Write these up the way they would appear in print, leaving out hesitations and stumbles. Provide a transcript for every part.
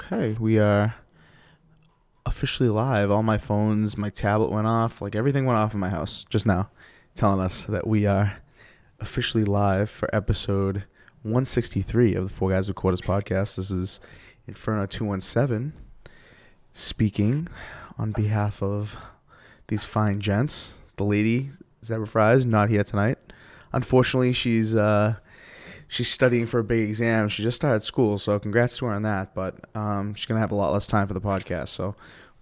Okay, we are officially live. All my phones, my tablet went off. Like everything went off in my house just now, telling us that we are officially live for episode 163 of the 4GwQPodcast. This is Inferno 217 speaking on behalf of these fine gents. The lady, Zebra Fries, not here tonight. Unfortunately, she's studying for a big exam. She just started school, so congrats to her on that. But she's going to have a lot less time for the podcast, so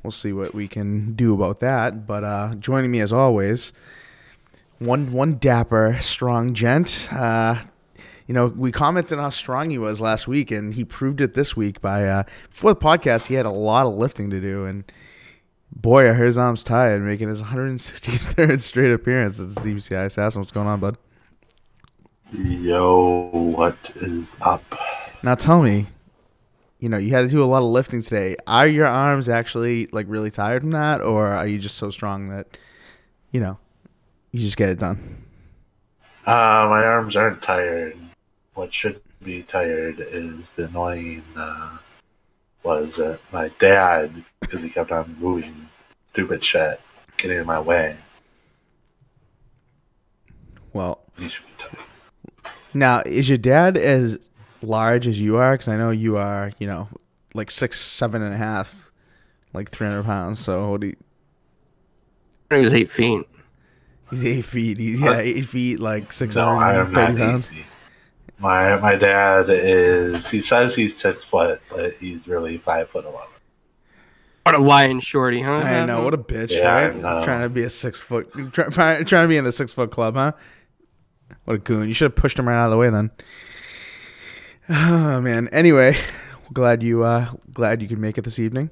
we'll see what we can do about that. But joining me, as always, one dapper, strong gent. We commented on how strong he was last week, and he proved it this week by, before the podcast, he had a lot of lifting to do, and boy, I heard his arms tired, making his 163rd straight appearance at the CBCI Assassin. What's going on, bud? Yo, what is up? Now tell me, you had to do a lot of lifting today. Are your arms actually like really tired from that, or are you just so strong that, you just get it done? My arms aren't tired. What should be tired is the annoying, my dad, because he kept on moving stupid shit, getting in my way. Well, He should be tired. now, is your dad as large as you are? Because I know you are, like 6'7.5", like 300 pounds. So what do you... He was 8 feet. He's 8 feet. He's 8 feet, like No, I am 630 not pounds. easy. My dad is, he says he's 6 foot, but he's really 5'11". What a lying shorty, huh? I know, what a bitch, Yeah, right? I know. Trying to be a 6 foot, trying to be in the 6 foot club, huh? What a goon! You should have pushed him right out of the way then. Oh man. Anyway, glad you could make it this evening.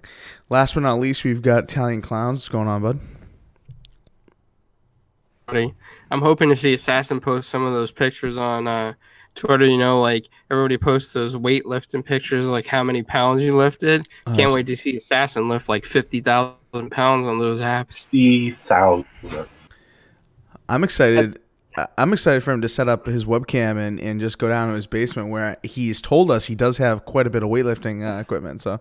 Last but not least, we've got Italian Clowns. What's going on, bud? I'm hoping to see Assassin post some of those pictures on Twitter. Like everybody posts those weightlifting pictures, like how many pounds you lifted. Can't wait to see Assassin lift like 50,000 pounds on those apps. 50,000. I'm excited. I'm excited for him to set up his webcam and just go down to his basement where he's told us he does have quite a bit of weightlifting equipment. So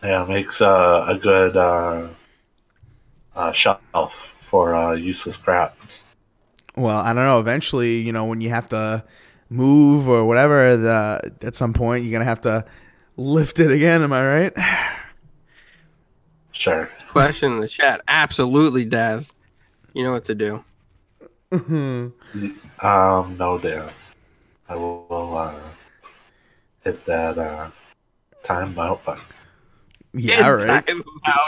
Yeah, makes a good shelf for useless crap. well, I don't know. Eventually, when you have to move or whatever, at some point you're gonna have to lift it again. Am I right? Sure. Question in the chat. Absolutely, Daz. You know what to do. No dance. I will hit that timeout button. Yeah, right.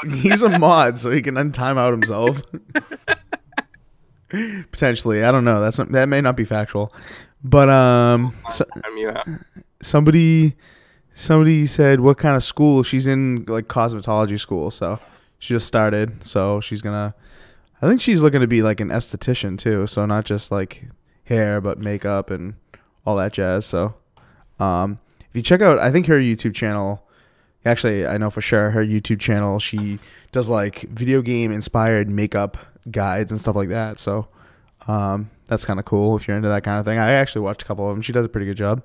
He's a mod, so he can untime out himself. Potentially, I don't know. That may not be factual, but somebody said what kind of school she's in, like cosmetology school. So she just started. So I think she's looking to be like an esthetician too. So not just like hair, but makeup and all that jazz. So if you check out, I think her YouTube channel. Actually, I know for sure her YouTube channel, she does like video game inspired makeup guides and stuff like that. So that's kind of cool if you're into that kind of thing. I actually watched a couple of them. She does a pretty good job.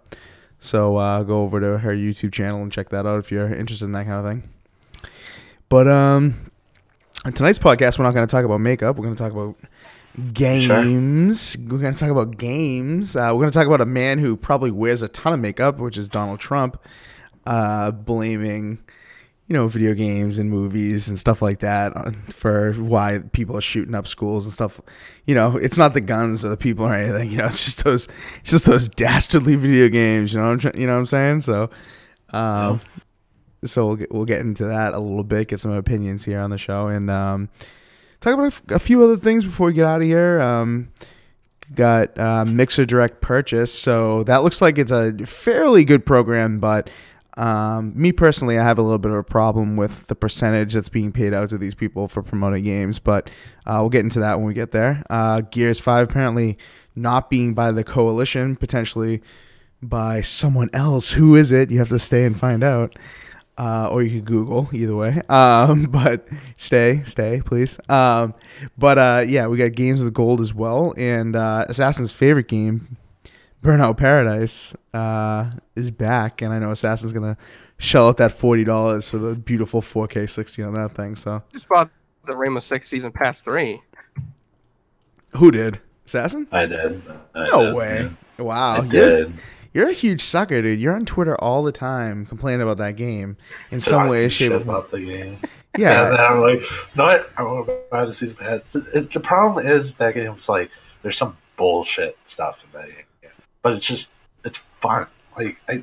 So go over to her YouTube channel and check that out if you're interested in that kind of thing. But on tonight's podcast, we're not going to talk about makeup. We're going to talk about games. Sure. We're going to talk about games. We're going to talk about a man who probably wears a ton of makeup, which is Donald Trump. Blaming, video games and movies and stuff like that for why people are shooting up schools and stuff. It's not the guns or the people or anything. It's just those dastardly video games. You know what I'm saying? So, so we'll get into that a little bit. Get some opinions here on the show and talk about a few other things before we get out of here. Got Mixer Direct Purchase, so that looks like it's a fairly good program, but me personally, I have a little bit of a problem with the percentage that's being paid out to these people for promoting games, but we'll get into that when we get there. Gears 5 apparently not being by the coalition, potentially by someone else. Who is it? You have to stay and find out. Or you could Google, either way. But stay, please. Yeah, we got Games with Gold as well, and Assassin's favorite game, Burnout Paradise is back, and I know Assassin's gonna shell out that $40 for the beautiful 4K 60 on that thing. So Just bought the Rainbow Six Season Pass 3. who did? Assassin? I did. No way! Yeah. Wow, I did. You're a huge sucker, dude. You're on Twitter all the time complaining about that game in some way, shape, or form. About the game. Yeah. And then I'm like, no, I want to buy the season pass. The problem is that game's like, there's some bullshit stuff in that game, but it's fun. Like I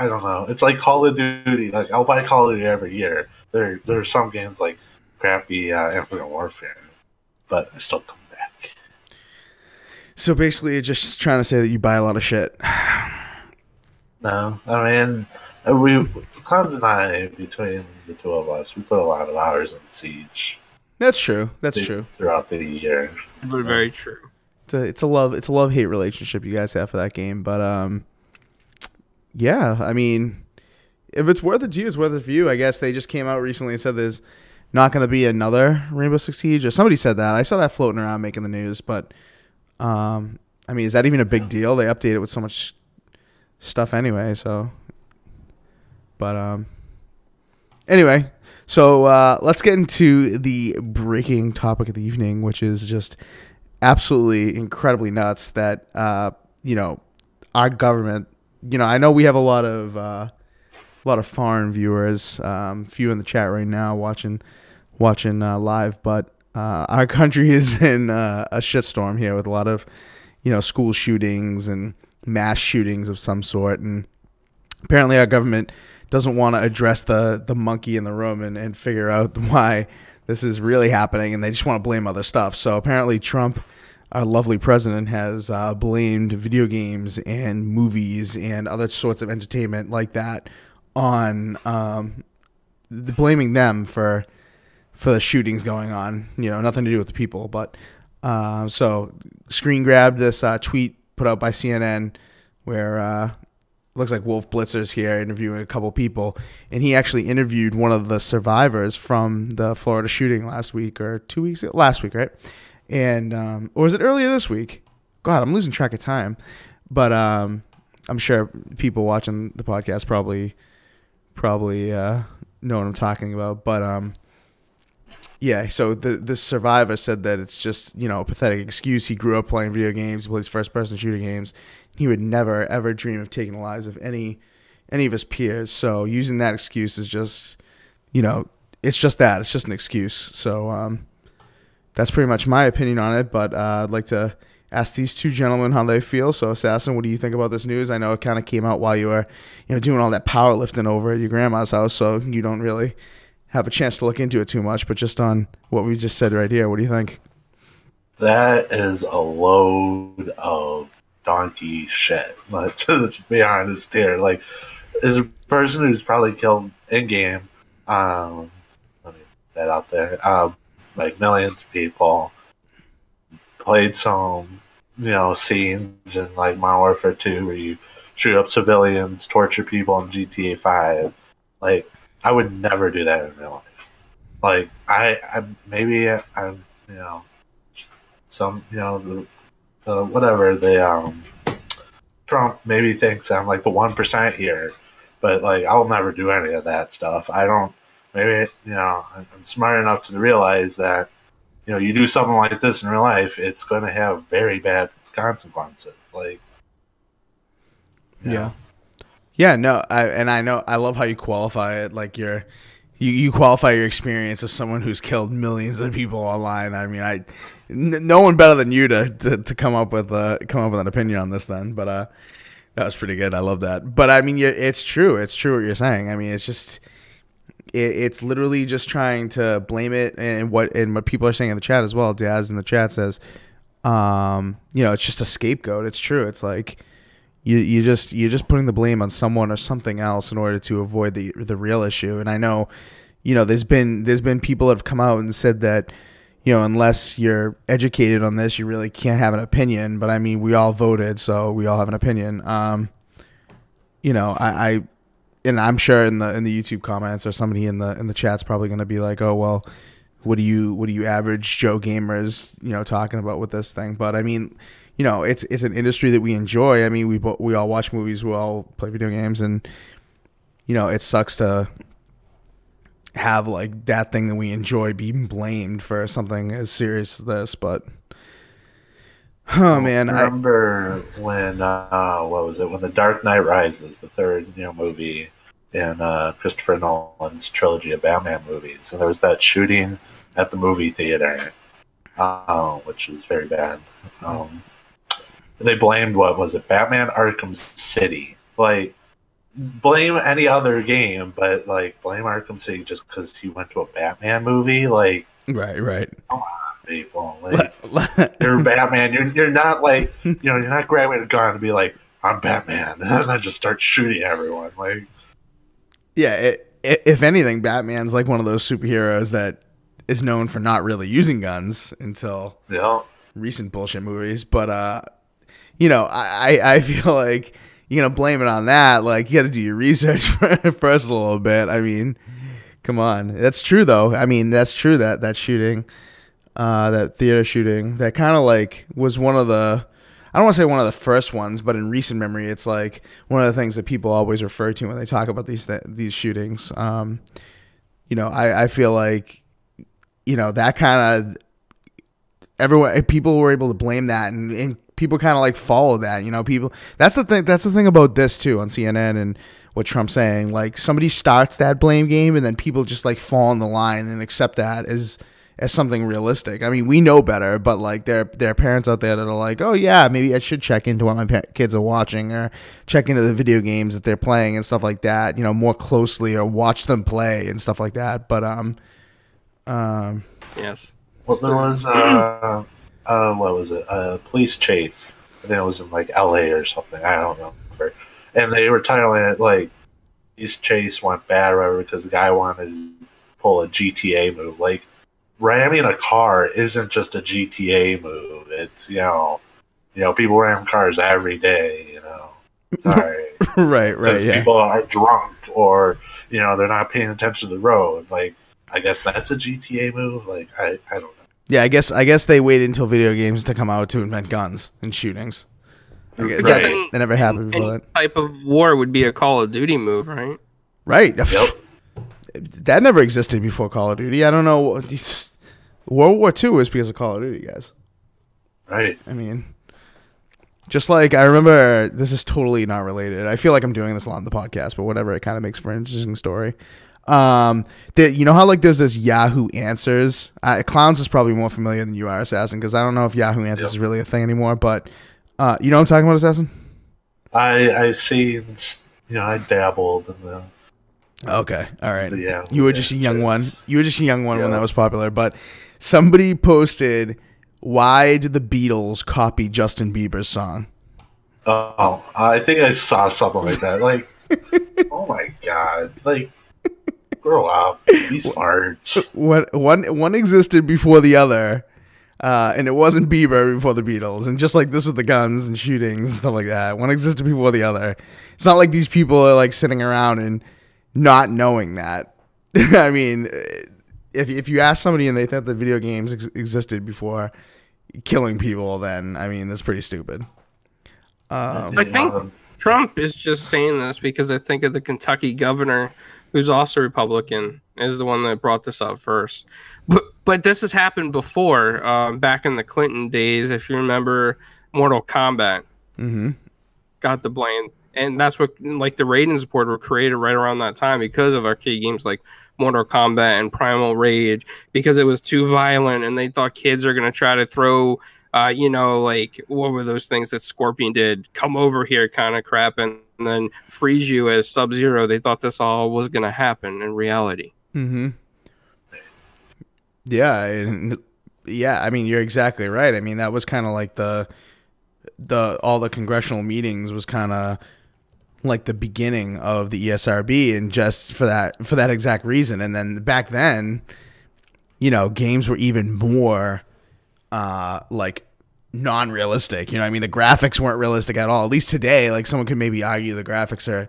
don't know. It's like Call of Duty. Like I'll buy Call of Duty every year. There are some games like crappy Infinite Warfare, but I still come back. So basically, you're just trying to say that you buy a lot of shit. No, I mean, Clowns and I, between the two of us, we put a lot of hours in Siege. That's true. That's true. Throughout the year. Very true. It's a love-hate relationship you guys have for that game, but yeah, I mean, if it's worth it to you, it's worth it for you. I guess they just came out recently and said there's not going to be another Rainbow Six Siege, or somebody said that. I saw that floating around making the news, but I mean, is that even a big deal? They update it with so much stuff anyway, so. But anyway, so let's get into the breaking topic of the evening, which is just absolutely incredibly nuts that our government. I know we have a lot of foreign viewers, few in the chat right now watching live, but our country is in a shitstorm here with a lot of school shootings and mass shootings of some sort, and apparently our government doesn't want to address the monkey in the room and figure out why this is really happening, and they just want to blame other stuff. So apparently Trump, our lovely president, has blamed video games and movies and other sorts of entertainment like that on blaming them for the shootings going on. Nothing to do with the people. But so screen grabbed this tweet put out by CNN where looks like Wolf Blitzer's here interviewing a couple people, and he actually interviewed one of the survivors from the Florida shooting last week or 2 weeks ago. Last week, right? And or was it earlier this week? God, I'm losing track of time. But I'm sure people watching the podcast probably know what I'm talking about. But yeah, so this survivor said that it's just a pathetic excuse. He grew up playing video games, he plays first-person shooting games. He would never ever dream of taking the lives of any of his peers. So using that excuse is just, it's just that. It's just an excuse. So that's pretty much my opinion on it. But I'd like to ask these two gentlemen how they feel. So Assassin, what do you think about this news? I know it kind of came out while you were, doing all that powerlifting over at your grandma's house, so you don't really have a chance to look into it too much. But just on what we just said right here, what do you think? That is a load of donkey shit. Let's just be honest here. Like, as a person who's probably killed in game, let me put that out there, like millions of people, played some, scenes in like Modern Warfare 2 where you shoot up civilians, torture people in GTA 5. Like, I would never do that in real life. Like, I'm some, whatever, Trump maybe thinks I'm like the 1% here, but like, I'll never do any of that stuff. I'm smart enough to realize that, you do something like this in real life, it's going to have very bad consequences. Like, yeah. Yeah, no, I know, I love how you qualify it. Like you qualify your experience of someone who's killed millions of people online. I mean, no one better than you to come up with an opinion on this then. But that was pretty good. I love that. But I mean, it's true. It's true what you're saying. I mean, it's just it's literally just trying to blame it, and what people are saying in the chat as well. Daz in the chat says, it's just a scapegoat. It's true. It's like you're just putting the blame on someone or something else in order to avoid the real issue. And I know, there's been people that have come out and said that, unless you're educated on this, you really can't have an opinion. But I mean, we all voted, so we all have an opinion. And I'm sure in the YouTube comments or somebody in the chat's probably going to be like, oh well, what do you average Joe gamers talking about with this thing? But I mean, you know, it's an industry that we enjoy. I mean, we all watch movies, we all play video games, and you know, it sucks to have like that thing that we enjoy being blamed for something as serious as this. But oh man, I remember when what was it? When The Dark Knight Rises, the third movie in Christopher Nolan's trilogy of Batman movies, and there was that shooting at the movie theater, which was very bad. They blamed, what was it, Batman Arkham City. Like, blame any other game, but like blame Arkham City just because he went to a Batman movie. Like, right. Come on, people. Like, you're Batman. You're not like, you're not grabbing a gun to be like, I'm Batman, and then just start shooting everyone. Like, yeah. If anything, Batman's like one of those superheroes that is known for not really using guns until recent bullshit movies. But you know, I feel like you're gonna blame it on that. Like, you got to do your research first a little bit. I mean, come on. That's true though. I mean, that's true that shooting, that theater shooting, that kind of like was one of the, I don't want to say one of the first ones, but in recent memory, it's like one of the things that people always refer to when they talk about these shootings. You know, I feel like, you know, that kind of people were able to blame that, and people kind of like follow that, you know, people. That's the thing about this too on CNN and what Trump's saying. Like, somebody starts that blame game, and then people just like fall in the line and accept that as something realistic. I mean, we know better, but like there are parents out there that are like, oh yeah, maybe I should check into what my kids are watching, or check into the video games that they're playing and stuff like that, you know, more closely, or watch them play and stuff like that. But yes. Well, there was what was it? Police chase. I think it was in like LA or something. I don't remember. And they were titling it like police chase went bad or whatever because the guy wanted to pull a GTA move. Like, ramming a car isn't just a GTA move. It's people ram cars every day. You know, sorry. right. Yeah. People are drunk, or they're not paying attention to the road. Like, I guess that's a GTA move. Like, I don't know. Yeah, I guess they waited until video games to come out to invent guns and shootings. Right. That never happened before. Any type of war would be a Call of Duty move, right? Right. Yep. That never existed before Call of Duty. I don't know. World War II was because of Call of Duty, guys. Right. I mean, just like I remember, this is totally not related. I feel like I'm doing this a lot on the podcast, but whatever. It kind of makes for an interesting story. You know how like there's this Yahoo Answers? Clowns is probably more familiar than you are, Assassin, because I don't know if Yahoo Answers is really a thing anymore. But you know what I'm talking about, Assassin? I've seen. I dabbled in the. Okay, all right. Yeah, you were just a young one. You were just a young one when that was popular. But somebody posted, "Why did the Beatles copy Justin Bieber's song?" Oh, I think I saw something like that. Like, oh my god! Like, grow up, be smart. One existed before the other, and it wasn't Bieber before the Beatles. And just like this with the guns and shootings and stuff like that, one existed before the other. It's not like these people are like sitting around and not knowing that. I mean, if you ask somebody and they thought the video games existed before killing people, then I mean that's pretty stupid. I think Trump is just saying this because I think of the Kentucky governor, who's also Republican, is the one that brought this up first. But this has happened before, back in the Clinton days. If you remember, Mortal Kombat got the blame. And that's what, like, the ratings report were created right around that time because of arcade games like Mortal Kombat and Primal Rage, because it was too violent and they thought kids are going to try to throw, like, what were those things that Scorpion did? Come over here kind of crap, and then freeze you as Sub-Zero. They thought this all was going to happen in reality. Yeah. I mean, you're exactly right. I mean, that was kind of like all the congressional meetings was kind of like the beginning of the ESRB, and just for that exact reason. And then back then, games were even more like non-realistic. I mean, the graphics weren't realistic at all. At least today, like, someone could maybe argue the graphics are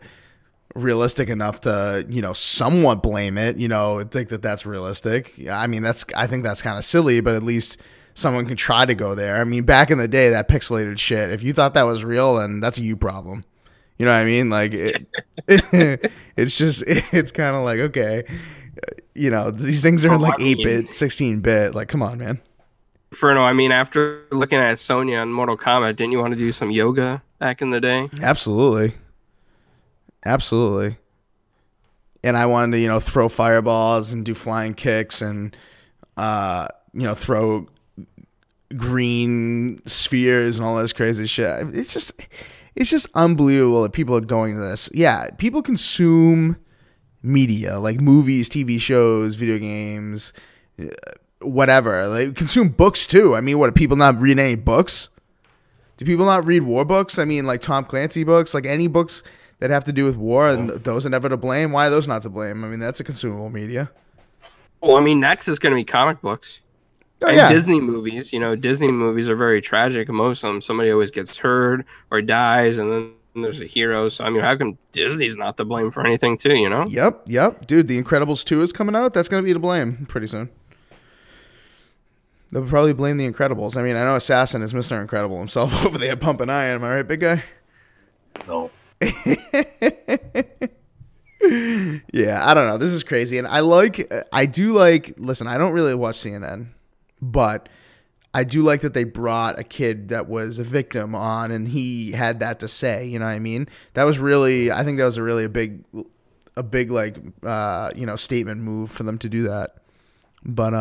realistic enough to, somewhat blame it, think that that's realistic. I mean, I think that's kind of silly, but at least someone can try to go there. I mean, back in the day, that pixelated shit, if you thought that was real, then that's a you problem. You know what I mean? Like, it's kind of like, okay, you know, these things are in like 8-bit, 16-bit. Like, come on, man. Furno, I mean, after looking at Sonya and Mortal Kombat, didn't you want to do some yoga back in the day? Absolutely. Absolutely. And I wanted to, you know, throw fireballs and do flying kicks and, you know, throw green spheres and all this crazy shit. It's just unbelievable that people are going to this. Yeah, people consume media like movies, TV shows, video games, whatever. They consume books too. I mean, what, do people not read any books? Do people not read war books? I mean, like Tom Clancy books, like any books that have to do with war, and those are never to blame. Why are those not to blame? I mean, that's a consumable media. Well, I mean, next is going to be comic books. Oh, and yeah. Disney movies. You know, Disney movies are very tragic. Most of them, somebody always gets hurt or dies, and then there's a hero. So, I mean, how come Disney's not to blame for anything, too, you know? Yep. Dude, The Incredibles 2 is coming out. That's going to be to blame pretty soon. They'll probably blame The Incredibles. I mean, I know Assassin is Mr. Incredible himself over there pumping iron. Am I right, big guy? No. Yeah, I don't know. This is crazy. And I do like, listen, I don't really watch CNN, but I do like that they brought a kid that was a victim on and he had that to say, you know what I mean? That was really, I think that was a big like, you know, statement move for them to do that. But,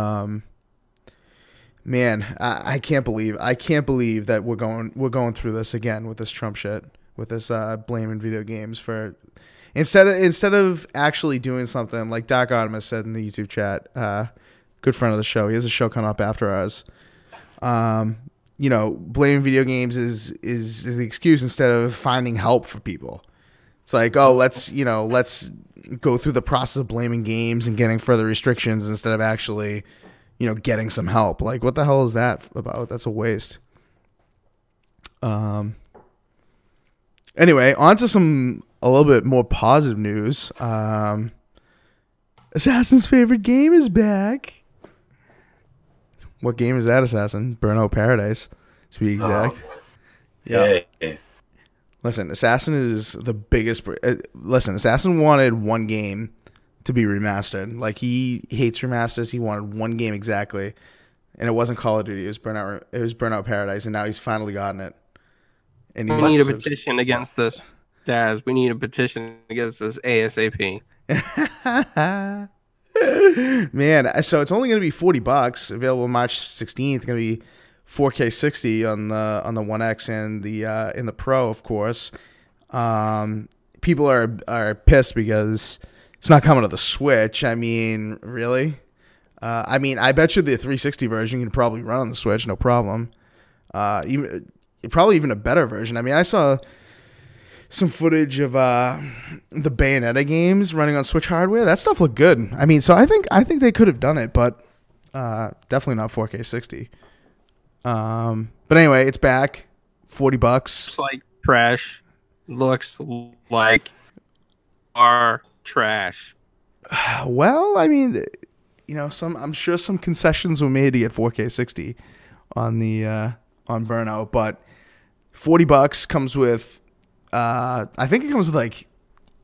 man, I can't believe that we're going through this again with this Trump shit, with this blaming video games for instead of actually doing something like Doc Artemis said in the YouTube chat. Good friend of the show. He has a show coming up after ours. You know, blaming video games is the excuse instead of finding help for people. It's like, oh, let's go through the process of blaming games and getting further restrictions instead of actually, you know, getting some help. Like, what the hell is that about? That's a waste. Anyway, on to a little bit more positive news. Assassin's favorite game is back. What game is that, Assassin? Burnout Paradise, to be exact. Yeah. Listen, Assassin is the biggest. Listen, Assassin wanted one game to be remastered. Like, he hates remasters. He wanted one game exactly, and it wasn't Call of Duty. It was Burnout Paradise, and now he's finally gotten it. And we need a petition against this, Daz. We need a petition against this ASAP. Man, so it's only going to be $40, available March 16th. Going to be 4K 60 on the One X and the in the Pro, of course. People are pissed because it's not coming to the Switch. I mean, really? I mean, I bet you the 360 version you can probably run on the Switch, no problem. Probably even a better version. I mean, I saw some footage of the Bayonetta games running on Switch hardware. That stuff looked good. I mean, so I think they could have done it, but definitely not 4K 60. But anyway, it's back. $40. Looks like trash. Looks like our trash. Well, I mean, you know, I'm sure some concessions were made to get 4K 60 on the on Burnout, but $40 comes with I think it comes with like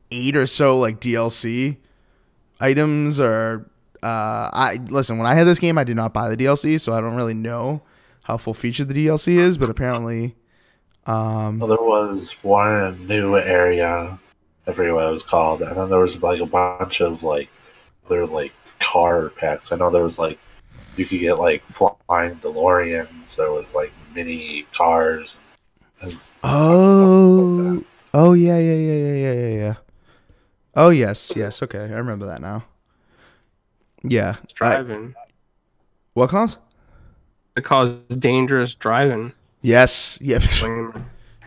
8 or so like DLC items or listen, when I had this game I did not buy the DLC, so I don't really know how full featured the DLC is, but apparently well, there was one new area, I forget what it was called, and then there was like a bunch of like other like car packs. I know there was like you could get like flying DeLoreans, there was like mini cars. Oh yeah. Oh yes. Okay, I remember that now. Yeah, it's driving. What cause? It caused dangerous driving. Yes. Yep.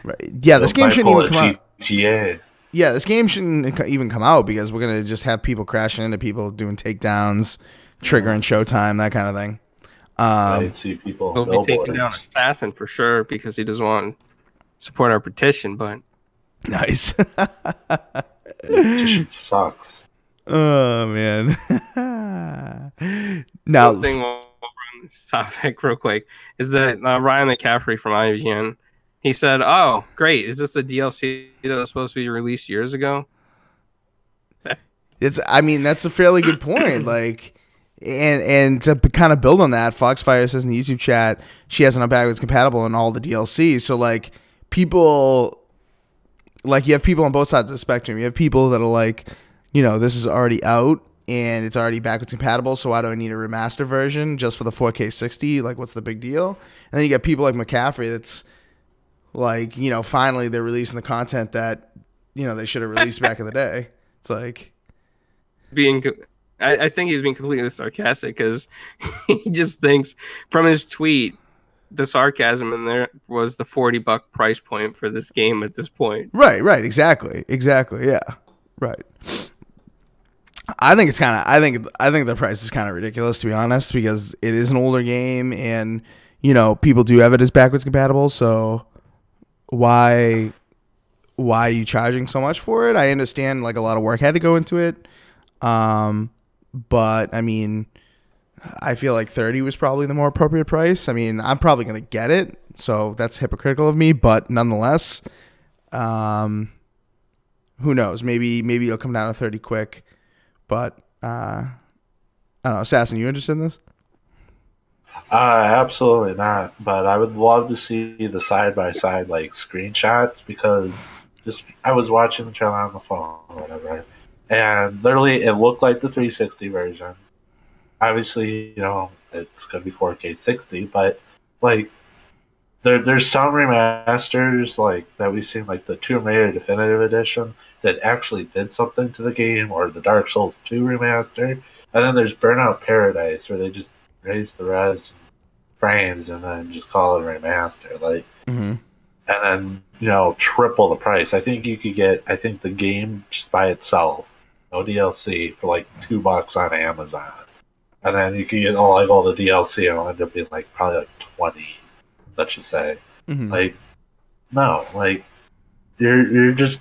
Right. Yeah, this game shouldn't even come out. GTA. Yeah, this game shouldn't even come out because we're gonna just have people crashing into people, doing takedowns, triggering showtime, that kind of thing. I see people. He'll be taking down Assassin for sure because he doesn't want to support our petition. But nice. Petition sucks. Oh man. Now thing will run this topic real quick is that Ryan McCaffrey from IGN, he said, "Oh, great! Is this the DLC that was supposed to be released years ago?" I mean, that's a fairly good point. Like, and to kind of build on that, Foxfire says in the YouTube chat she has enough backwards compatible in all the DLC. So like people, like you have people on both sides of the spectrum. You have people that are like, you know, this is already out and it's already backwards compatible. So why do I need a remaster version just for the 4K 60? Like, what's the big deal? And then you get people like McCaffrey that's like, you know, finally they're releasing the content that, you know, they should have released back in the day. It's like. I think he's being completely sarcastic because he just thinks from his tweet the sarcasm in there was the $40 price point for this game at this point. Right, exactly, yeah, right. I think it's kind of I think the price is kind of ridiculous, to be honest, because it is an older game and, you know, people do have it as backwards compatible, so why are you charging so much for it? I understand like a lot of work had to go into it. But I mean, I feel like 30 was probably the more appropriate price. I mean, I'm probably going to get it, so that's hypocritical of me, but nonetheless, who knows? Maybe it'll come down to 30 quick, but I don't know. Assassin, you interested in this? Absolutely not, but I would love to see the side-by-side like screenshots because I was watching the trailer on the phone or whatever. And literally, it looked like the 360 version. Obviously, you know, it's going to be 4K 60, but, like, there's some remasters, like, that we've seen, like, the Tomb Raider Definitive Edition, that actually did something to the game, or the Dark Souls 2 remaster. And then there's Burnout Paradise, where they just raise the res frames and then just call it a remaster. Like, and then, you know, triple the price. I think you could get, the game just by itself, no DLC, for like $2 on Amazon, and then you can get all the DLC, and it'll end up being like probably like 20. Let's just say, like, no, like you're just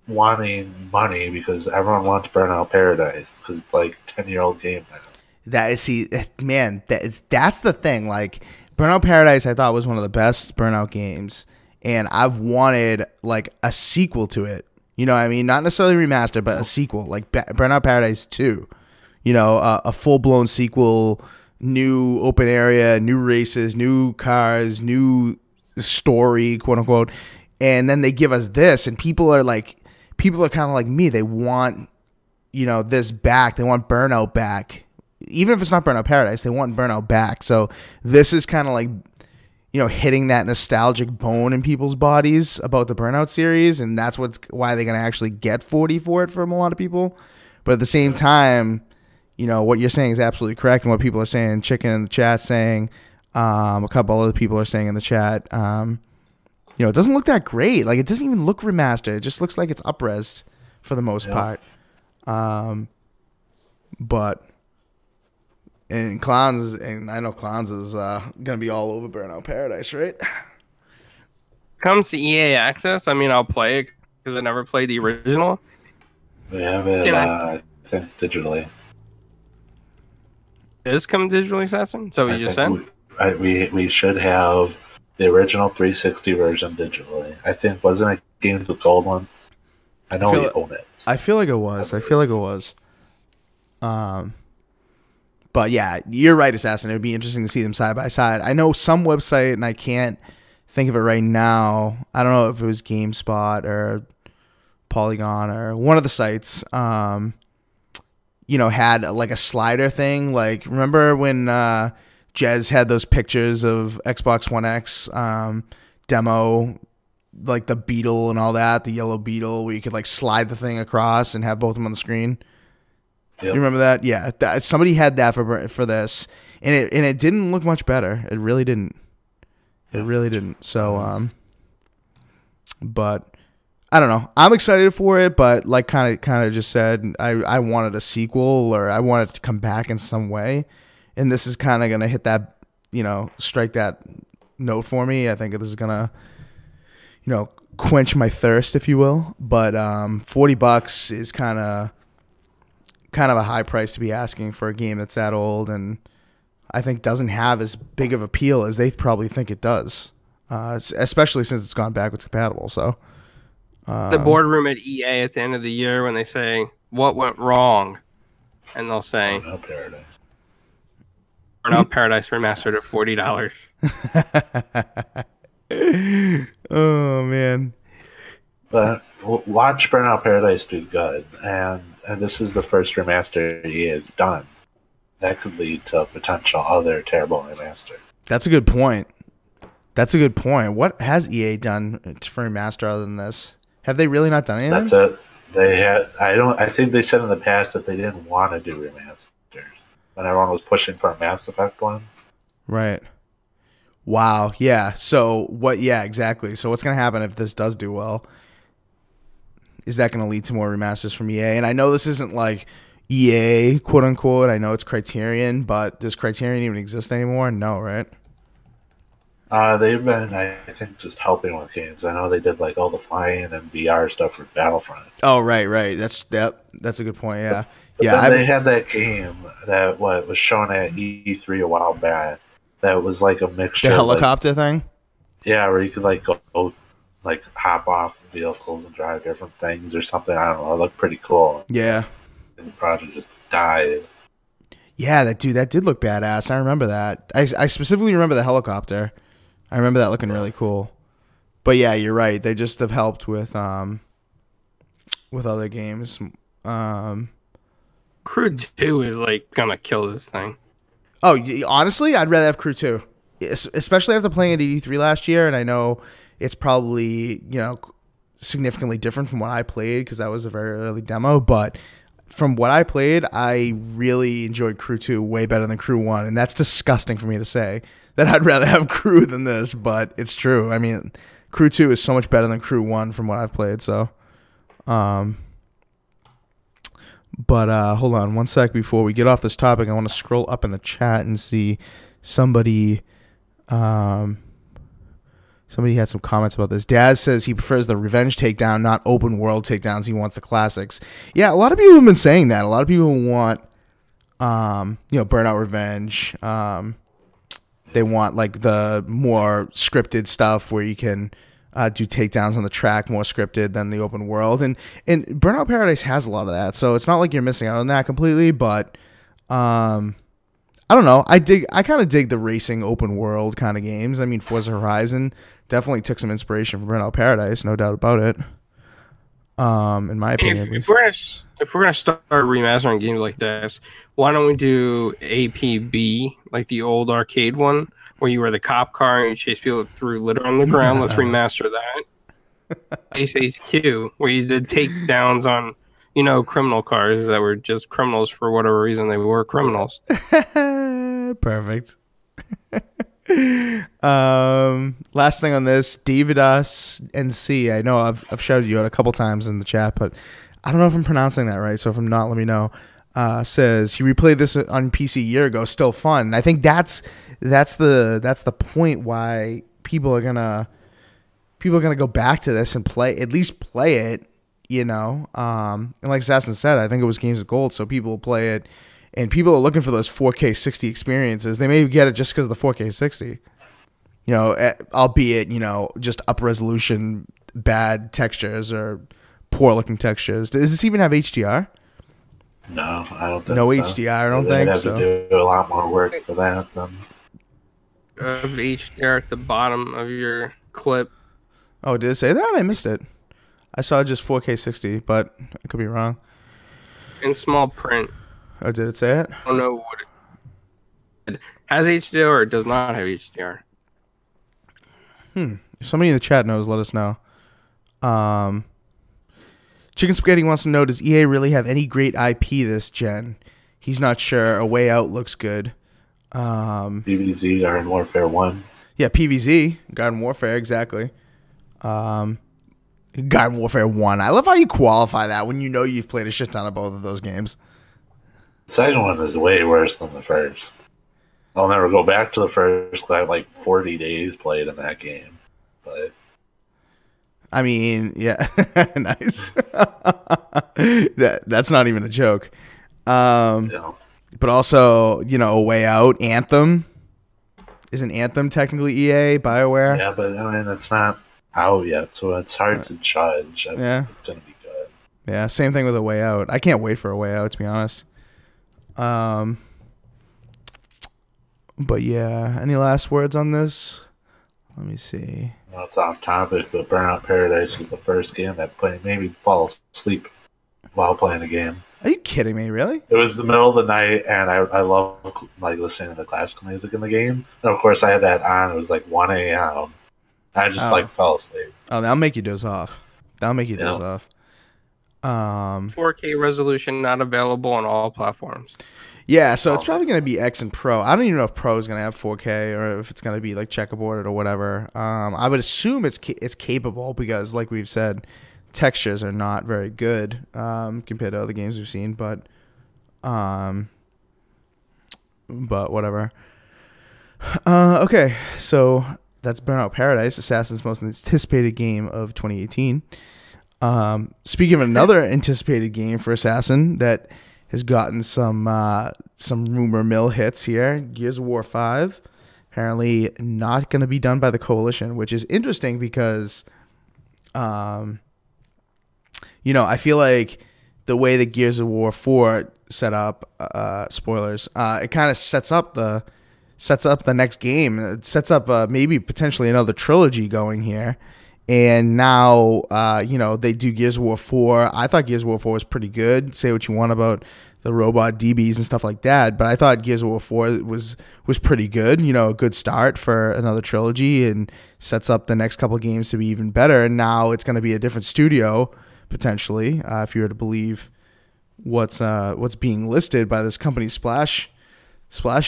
wanting money because everyone wants Burnout Paradise because it's like 10-year-old game now. That's the thing. Like, Burnout Paradise, I thought was one of the best Burnout games, and I've wanted like a sequel to it. You know what I mean? Not necessarily remastered, but a sequel, like Burnout Paradise 2. You know, a full-blown sequel, new open area, new races, new cars, new story, quote-unquote. And then they give us this, and people are kind of like me. They want, you know, this back. They want Burnout back. Even if it's not Burnout Paradise, they want Burnout back. So this is kind of like, you know, hitting that nostalgic bone in people's bodies about the Burnout series, and that's why they're going to actually get 40 for it from a lot of people. But at the same time, you know, what you're saying is absolutely correct, and what people are saying, Chicken in the chat saying, a couple other people are saying in the chat, you know, it doesn't look that great. Like, it doesn't even look remastered. It just looks like it's up-resed for the most part. But... And I know Clowns is gonna be all over Burnout Paradise, right? Comes to EA Access, I mean, I'll play it because I never played the original. We have it, I think, digitally. Does come digitally, Assassin? So you just said? We should have the original 360 version digitally. I think, wasn't it Games with Gold once? I know we own it. I feel like it was. But yeah, you're right, Assassin. It would be interesting to see them side by side. I know some website, and I can't think of it right now. I don't know if it was GameSpot or Polygon or one of the sites, you know, had like a slider thing. Like, remember when Jez had those pictures of Xbox One X demo, like the Beetle and all that, the yellow Beetle, where you could like slide the thing across and have both of them on the screen? Yep. You remember that? Yeah, somebody had that for this, and it didn't look much better. It really didn't. So, but I don't know. I'm excited for it, but like kind of just said, I wanted a sequel, or I wanted it to come back in some way, and this is kind of gonna hit that, you know, strike that note for me. I think this is gonna, you know, quench my thirst, if you will. But $40 is kind of a high price to be asking for a game that's that old, and I think doesn't have as big of appeal as they probably think it does, especially since it's gone backwards compatible. So the boardroom at EA at the end of the year when they say what went wrong, and they'll say Burnout Paradise. Burnout Paradise Remastered at $40. Oh man. But watch Burnout Paradise do good, and this is the first remaster he has done. That could lead to a potential other terrible remaster. That's a good point. What has EA done for remaster other than this? Have they really not done anything? That's it. They had. I think they said in the past that they didn't want to do remasters when everyone was pushing for a Mass Effect one. Right. Wow. Yeah. So what? Yeah. Exactly. So what's gonna happen if this does do well? Is that gonna lead to more remasters from EA? And I know this isn't like EA, quote unquote. I know it's Criterion, but does Criterion even exist anymore? No, right? They've been, I think, just helping with games. I know they did like all the flying and VR stuff for Battlefront. Oh, right. That's a good point. Yeah, But yeah. then they had that game that was shown at E3 a while back. That was like a mixture. The helicopter thing. Yeah, where you could like go, like hop off vehicles and drive different things or something. I don't know. It looked pretty cool. Yeah. And the project just died. Yeah, that did look badass. I remember that. I specifically remember the helicopter. I remember that looking really cool. But yeah, you're right. They just have helped with other games. Crew 2 is like gonna kill this thing. Oh, honestly, I'd rather have Crew 2, especially after playing at 83 last year, and I know it's probably significantly different from what I played because that was a very early demo, but from what I played, I really enjoyed Crew 2 way better than Crew 1, and that's disgusting for me to say that I'd rather have Crew than this, but it's true. I mean, Crew 2 is so much better than Crew 1 from what I've played, so. But hold on one sec before we get off this topic. I want to scroll up in the chat and see somebody had some comments about this. Daz says he prefers the revenge takedown, not open world takedowns. He wants the classics. Yeah, a lot of people have been saying that. A lot of people want Burnout Revenge. They want like the more scripted stuff where you can do takedowns on the track, more scripted than the open world. And Burnout Paradise has a lot of that, so it's not like you're missing out on that completely. But I don't know. I kind of dig the racing open world kind of games. I mean, Forza Horizon definitely took some inspiration from Burnout Paradise, no doubt about it. In my opinion, if we're gonna start remastering games like this, why don't we do APB, like the old arcade one, where you were the cop car and you chase people through litter on the ground? Let's remaster that. Ace HQ, where you did takedowns on, criminal cars that were just criminals for whatever reason they were criminals. Perfect. Last thing on this, David NC. I know I've shouted you out a couple times in the chat, but I don't know if I'm pronouncing that right. So if I'm not, let me know. Says he replayed this on PC a year ago, still fun. And I think that's the point why people are gonna go back to this and play it. And like Assassin said, I think it was Games of Gold, so people will play it. And people are looking for those 4K 60 experiences. They may get it just because of the 4K 60. Albeit, just up resolution, bad textures or poor looking textures. Does this even have HDR? No, I don't think no so. HDR, I don't think have so. To do a lot more work for that than HDR at the bottom of your clip. Oh, did it say that? I missed it. I saw just 4K 60, but I could be wrong. In small print. Oh, did it say it? I don't know what it has HDR or it does not have HDR. If somebody in the chat knows, let us know. Chicken Spaghetti wants to know, does EA really have any great IP this gen? He's not sure. A Way Out looks good. PvZ, Garden Warfare 1. Yeah, PvZ, Garden Warfare, exactly. Garden Warfare 1. I love how you qualify that when you've played a shit ton of both of those games. The second one is way worse than the first. I'll never go back to the first because I have like 40 days played in that game. But I mean, yeah, nice. That's not even a joke. But also, A Way Out, Anthem. Isn't Anthem technically EA, BioWare? Yeah, but I mean, it's not out yet, so it's hard to judge. I think it's going to be good. Yeah, same thing with A Way Out. I can't wait for A Way Out, to be honest. But yeah, any last words on this? Let me see. Well, it's off topic, but Burnout Paradise was the first game that made me fall asleep while playing the game. Are you kidding me? Really? It was the middle of the night, and I love listening to the classical music in the game. And of course, I had that on. It was 1 a.m. I just fell asleep. Oh, that'll make you doze off. 4K resolution not available on all platforms. Yeah, so it's probably going to be X and Pro. I don't even know if Pro is going to have 4K or if it's going to be checkerboarded or whatever. I would assume it's capable because, like we've said, textures are not very good compared to other games we've seen. But whatever. Okay, so that's Burnout Paradise, Assassin's most anticipated game of 2018. Speaking of another anticipated game for Assassin that has gotten some rumor mill hits here, Gears of War 5, apparently not going to be done by the Coalition, which is interesting because, I feel like the way that Gears of War 4 set up, spoilers, it kind of sets up the next game. It sets up maybe potentially another trilogy going here. And now, they do Gears of War 4. I thought Gears of War 4 was pretty good. Say what you want about the robot DBs and stuff like that, but I thought Gears of War 4 was pretty good. A good start for another trilogy and sets up the next couple of games to be even better. And now it's going to be a different studio, potentially, if you were to believe what's being listed by this company, Splash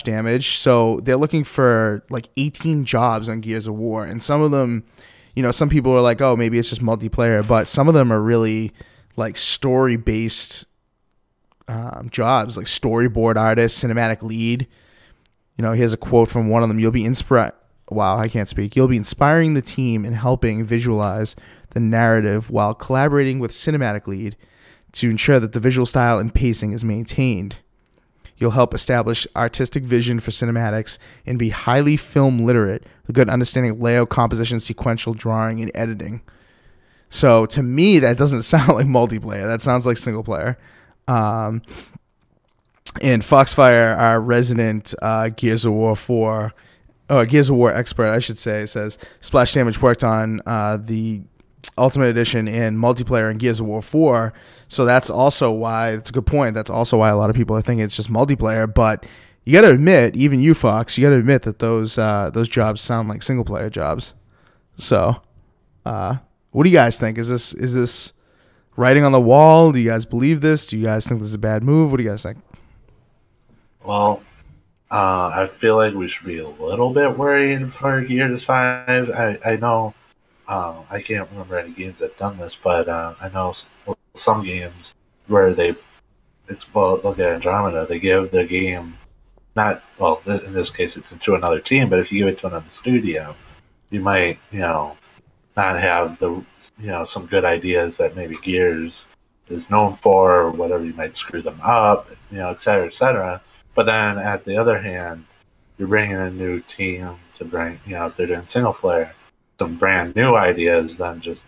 Damage. So they're looking for 18 jobs on Gears of War, and some of them, some people are like, oh, maybe it's just multiplayer, but some of them are really story-based jobs, like storyboard artist, cinematic lead. Here's a quote from one of them. You'll be inspiring the team in helping visualize the narrative while collaborating with cinematic lead to ensure that the visual style and pacing is maintained. You'll help establish artistic vision for cinematics and be highly film literate with a good understanding of layout, composition, sequential drawing, and editing. So to me, that doesn't sound like multiplayer. That sounds like single player. And Foxfire, our resident Gears of War expert, I should say, says Splash Damage worked on the Ultimate Edition and multiplayer in Gears of War 4. So that's also why, it's a good point, that's also why a lot of people are thinking it's just multiplayer. But you got to admit, even you, Fox, you got to admit that those jobs sound like single player jobs. So what do you guys think? Is this writing on the wall? Do you guys believe this? Do you guys think this is a bad move? What do you guys think? Well, I feel like we should be a little bit worried for Gears 5. I know, I can't remember any games that have done this, but I know some games where look at Andromeda, they give the game, in this case it's to another team, but if you give it to another studio, you might, not have the, some good ideas that maybe Gears is known for, or whatever, you might screw them up, et cetera, et cetera. But then, at the other hand, you're bringing a new team to bring, if they're doing single player, some brand new ideas than just,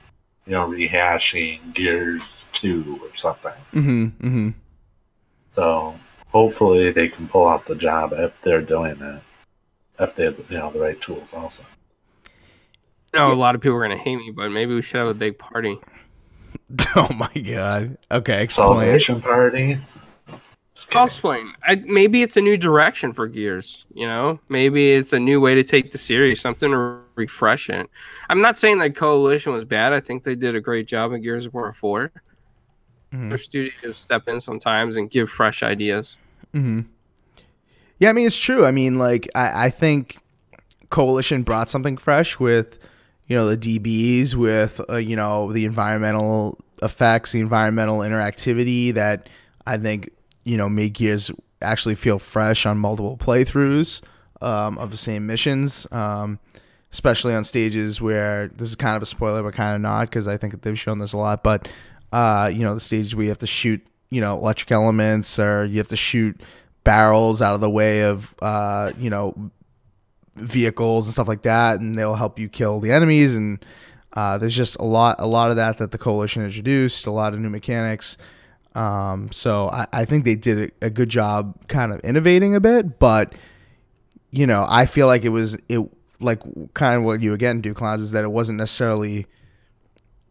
rehashing Gears 2 or something. Mm-hmm, mm-hmm. So, hopefully they can pull out the job if they're doing it. If they have, the right tools also. A lot of people are going to hate me, but maybe we should have a big party. Oh my god. Okay, explain. Celebration party? I'll explain. Maybe it's a new direction for Gears, Maybe it's a new way to take the series, something to refresh it. I'm not saying that Coalition was bad. I think they did a great job in Gears of War 4. Mm-hmm. Their studios step in sometimes and give fresh ideas. Mm-hmm. Yeah, I mean, it's true. I mean, I think Coalition brought something fresh with, the DBs, with, the environmental effects, the environmental interactivity that I think, made Gears actually feel fresh on multiple playthroughs of the same missions, especially on stages where, this is kind of a spoiler, but kind of not, because I think they've shown this a lot, but, the stages where you have to shoot, electric elements, or you have to shoot barrels out of the way of vehicles and stuff like that, and they'll help you kill the enemies. And there's just a lot of that the coalition introduced, a lot of new mechanics. So I think they did a good job kind of innovating a bit, but I feel like it like kind of what you again do, Clowns, is that it wasn't necessarily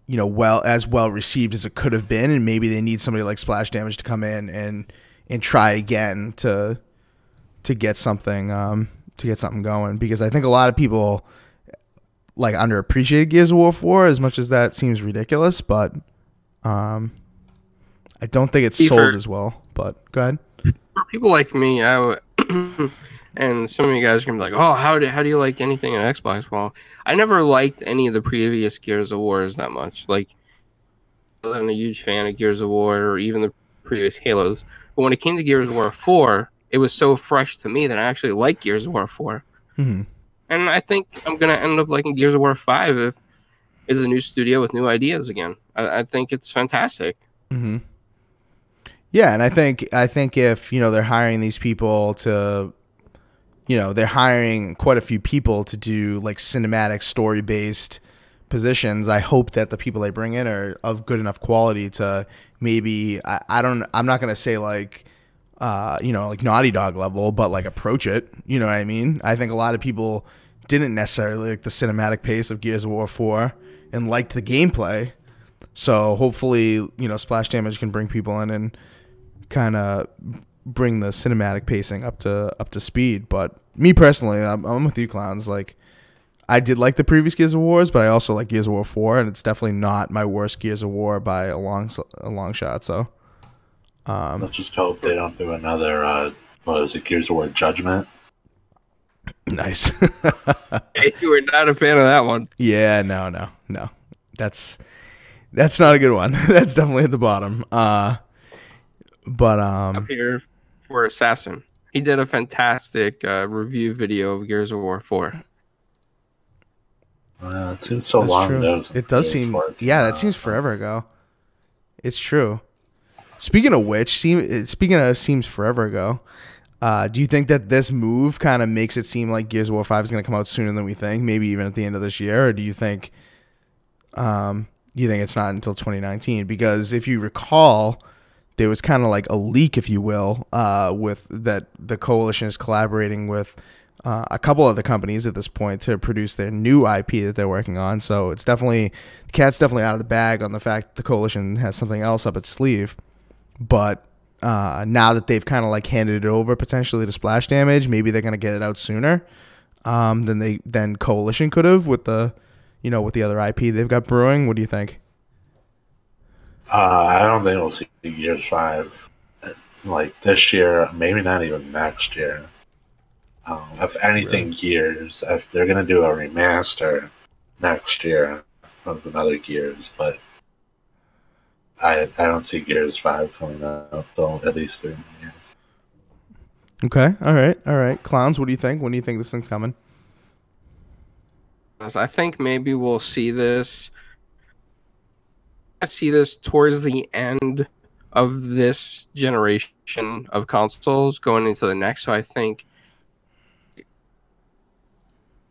well received as it could have been, and maybe they need somebody like Splash Damage to come in and try again to get something going, because I think a lot of people like underappreciated Gears of War 4, as much as that seems ridiculous, but I don't think it's sold as well. But go ahead. For people like me, I would and some of you guys are gonna be like, "Oh, how do you like anything on Xbox?" Well, I never liked any of the previous Gears of Wars that much. Like, I wasn't a huge fan of Gears of War or even the previous Halos. But when it came to Gears of War 4, it was so fresh to me that I actually like Gears of War 4. Mm-hmm. And I think I'm gonna end up liking Gears of War 5 if it's a new studio with new ideas again. I think it's fantastic. Mm-hmm. Yeah, and I think if they're hiring these people to, they're hiring quite a few people to do like cinematic story based positions. I hope that the people they bring in are of good enough quality to maybe I'm not gonna say like like Naughty Dog level, but like approach it. You know what I mean? I think a lot of people didn't necessarily like the cinematic pace of Gears of War 4 and liked the gameplay. So hopefully, Splash Damage can bring people in and kind of bring the cinematic pacing up to speed. But me personally, I'm with you, Clowns. Like, I did like the previous Gears of Wars, but I also like Gears of War 4, and it's definitely not my worst Gears of War by a long shot. So let's just hope they don't do another Gears of War Judgment. Nice. Hey, you were not a fan of that one. Yeah, no. That's not a good one. That's definitely at the bottom. But up here for Assassin, he did a fantastic review video of Gears of War 4. It seems so That's long true. ago. It does seem, that seems forever ago. It's true. Speaking of which, seems forever ago. Do you think that this move kind of makes it seem like Gears of War 5 is going to come out sooner than we think, maybe even at the end of this year, or do you think it's not until 2019? Because if you recall, there was kind of like a leak, if you will, with that the coalition is collaborating with a couple other companies at this point to produce their new IP that they're working on. So it's definitely, the cat's definitely out of the bag on the fact the coalition has something else up its sleeve. But now that they've kind of like handed it over potentially to Splash Damage, maybe they're gonna get it out sooner than Coalition could have with the with the other IP they've got brewing. What do you think? I don't think we'll see Gears 5 like this year, maybe not even next year. If anything, really? Gears, if they're going to do a remaster next year of another Gears, but I don't see Gears 5 coming out till at least 3 years. Okay, all right. Clowns, what do you think? When do you think this thing's coming? I think maybe we'll see this. I see this towards the end of this generation of consoles going into the next. So I think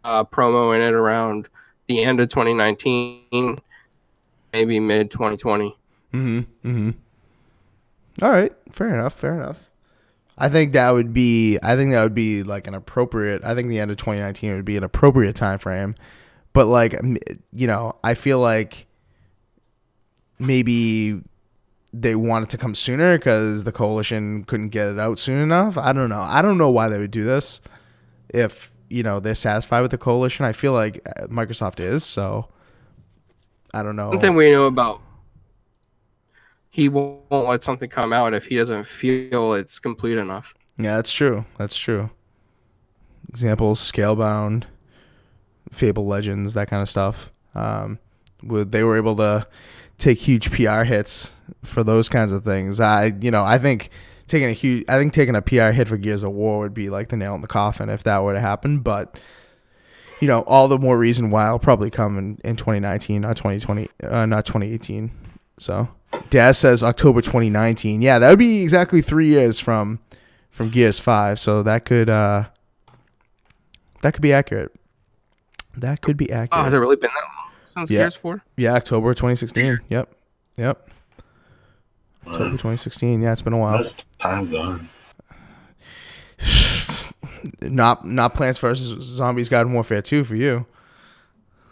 promo in it around the end of 2019, maybe mid 2020. All right, fair enough. I think that would be like an appropriate. I think the end of 2019 would be an appropriate time frame. But like, I feel like maybe they want it to come sooner because the coalition couldn't get it out soon enough. I don't know. I don't know why they would do this. If they're satisfied with the coalition, I feel like Microsoft is. So I don't know. One thing we know about, he won't let something come out if he doesn't feel it's complete enough. Yeah, that's true. Examples: Scalebound, Fable Legends, that kind of stuff. They were able to take huge PR hits for those kinds of things. I think taking a PR hit for Gears of War would be like the nail in the coffin if that were to happen. But all the more reason why it'll probably come in 2019, not 2020, not 2018. So Daz says October 2019. Yeah, that would be exactly 3 years from from Gears 5, so that could be accurate. That could be accurate. Oh, has it really been that long since Gears 4? Yeah, October 2016. Yep. October 2016. Yeah, it's been a while. Most time gone. Not Plants vs. Zombies Garden Warfare 2 for you.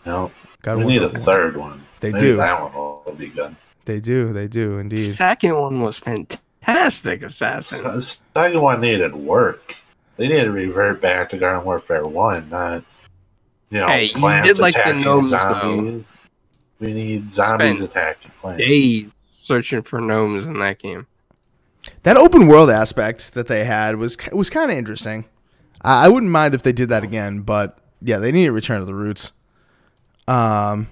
No. God, we need a third one. They Maybe do. That one will be good. They do, indeed. The second one was fantastic, Assassin. The second one needed work. They need to revert back to Garden Warfare 1, not, Hey, you plants did like the attacking gnomes, zombies. We need zombies attacking plants. Days searching for gnomes in that game. That open world aspect that they had was kind of interesting. I wouldn't mind if they did that again, but yeah, they need to return to the roots. Jizzle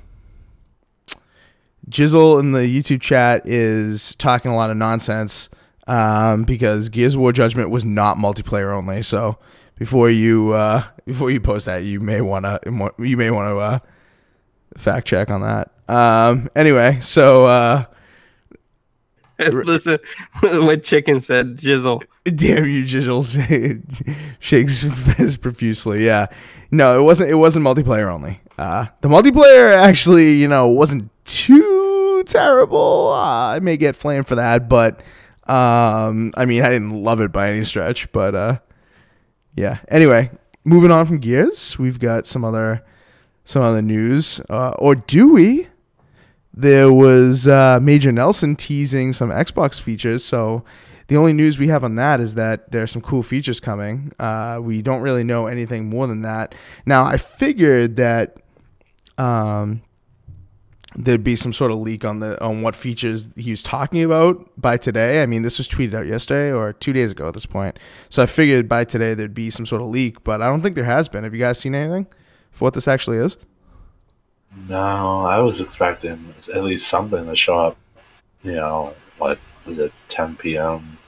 in the YouTube chat is talking a lot of nonsense because Gears of War Judgment was not multiplayer only. So before you post that, you may want to fact check on that. Anyway, so listen, what Chicken said, Jizzle. Damn you, Jizzle! Shakes his profusely. Yeah, no, it wasn't multiplayer only. The multiplayer actually, wasn't too terrible. I may get flamed for that, but I didn't love it by any stretch. But yeah. Anyway, moving on from Gears, we've got some other news. Or do we? There was MajorNelson teasing some Xbox features, so the only news we have on that is that there are some cool features coming. We don't really know anything more than that. Now, I figured that there'd be some sort of leak on what features he was talking about by today. I mean, this was tweeted out yesterday or 2 days ago at this point. So I figured by today there'd be some sort of leak, but I don't think there has been. Have you guys seen anything for what this actually is? No, I was expecting at least something to show up, what was it, 10 p.m.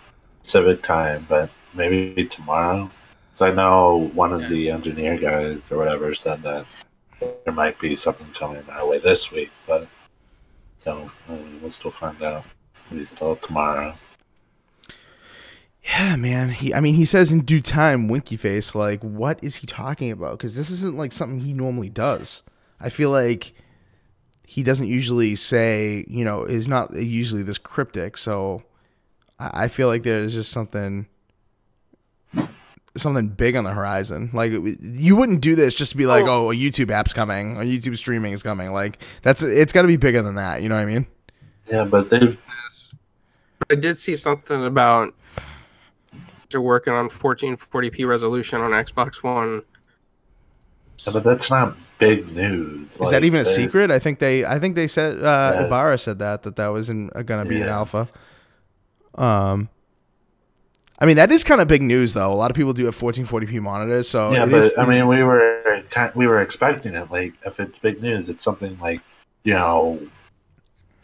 Pacific time, but maybe tomorrow. So I know one of the engineer guys or whatever said that there might be something coming our way this week, but so we'll still find out at least till tomorrow. Yeah, man. He says in due time, winky face. Like, what is he talking about? Because this isn't like something he normally does. I feel like he doesn't usually say, is not usually this cryptic. So I feel like there's just something big on the horizon. Like, you wouldn't do this just to be like, oh, a YouTube app's coming, or YouTube streaming is coming. Like, it's got to be bigger than that. You know what I mean? Yeah, but I did see something about they're working on 1440p resolution on Xbox One. Yeah, but that's not big news. Is that even a secret? I think they said Ibarra said that was gonna be an alpha. That is kind of big news though. A lot of people do have 1440p monitors, so yeah. We were expecting it. Like, if it's big news, it's something like, your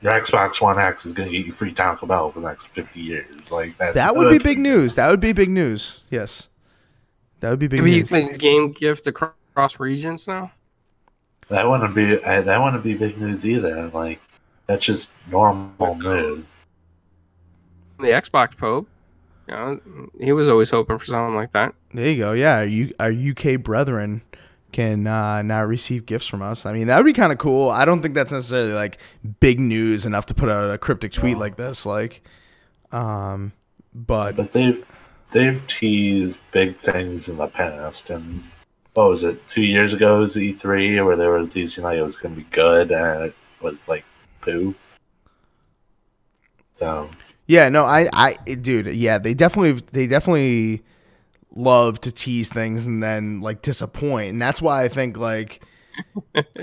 Xbox One X is going to get you free Taco Bell for the next 50 years. Like that would be big news. That would be big news. Yes, that would be big news. Maybe you can game gift across regions now. That wouldn't be big news either. Like, that's just normal news. The Xbox Pope, he was always hoping for something like that. There you go. Yeah, our UK brethren can now receive gifts from us. I mean, that would be kind of cool. I don't think that's necessarily like big news enough to put out a cryptic tweet like this. Like, but they've teased big things in the past, and what was it, 2 years ago? It was E3 where they were teasing like it was going to be good, and it was like poo. So yeah, no, dude, yeah, they definitely love to tease things and then like disappoint, and that's why I think like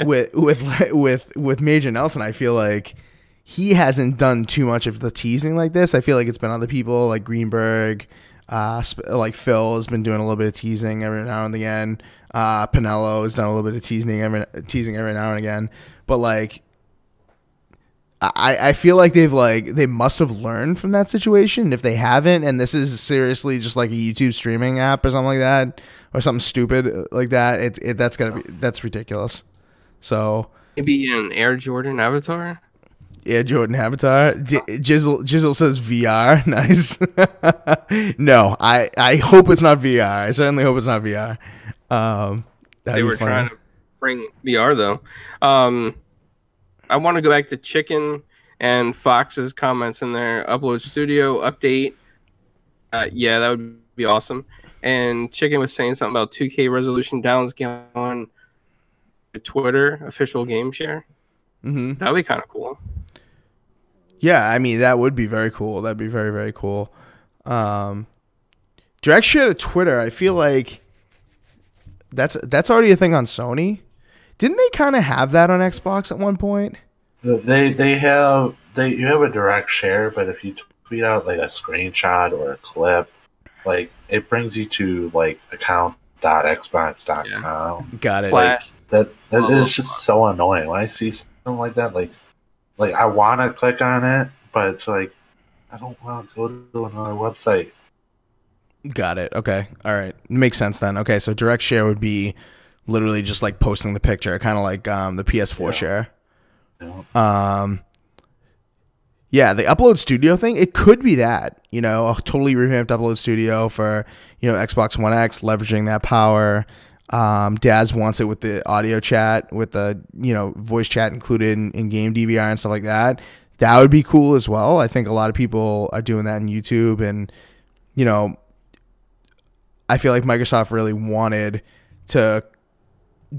with MajorNelson, I feel like he hasn't done too much of the teasing like this. I feel like it's been other people like Greenberg, like Phil has been doing a little bit of teasing every now and again. Pinello has done a little bit of teasing every now and again, but like I feel like they must have learned from that situation. If they haven't, and this is seriously just like a YouTube streaming app or something like that, or something stupid like that, that's ridiculous. So maybe an Air Jordan avatar. Air Jordan avatar. Jizzle says VR. Nice. No, I hope it's not VR. I certainly hope it's not VR. They were trying to bring VR though. I want to go back to Chicken and Fox's comments in their Upload Studio update. Yeah, that would be awesome. And Chicken was saying something about 2K resolution downscaling on the Twitter official game share. Mm-hmm. That would be kind of cool. Yeah, I mean, that would be very cool. That'd be very, very cool. Direct share to Twitter, I feel like that's already a thing on Sony. Didn't they kind of have that on Xbox at one point? You have a direct share, but if you tweet out like a screenshot or a clip, like it brings you to like account.xbox.com. Yeah. Got it. Flash. That is just so annoying. When I see something like that, like I want to click on it, but it's like I don't want to go to another website. Got it. Okay. All right. Makes sense then. Okay, so direct share would be literally just like posting the picture, kind of like the PS4 share. Yeah. Yeah, the Upload Studio thing, it could be that, a totally revamped Upload Studio for, Xbox One X, leveraging that power. Daz wants it with the audio chat, with the, voice chat included in game DVR and stuff like that. That would be cool as well. I think a lot of people are doing that in YouTube, and, I feel like Microsoft really wanted to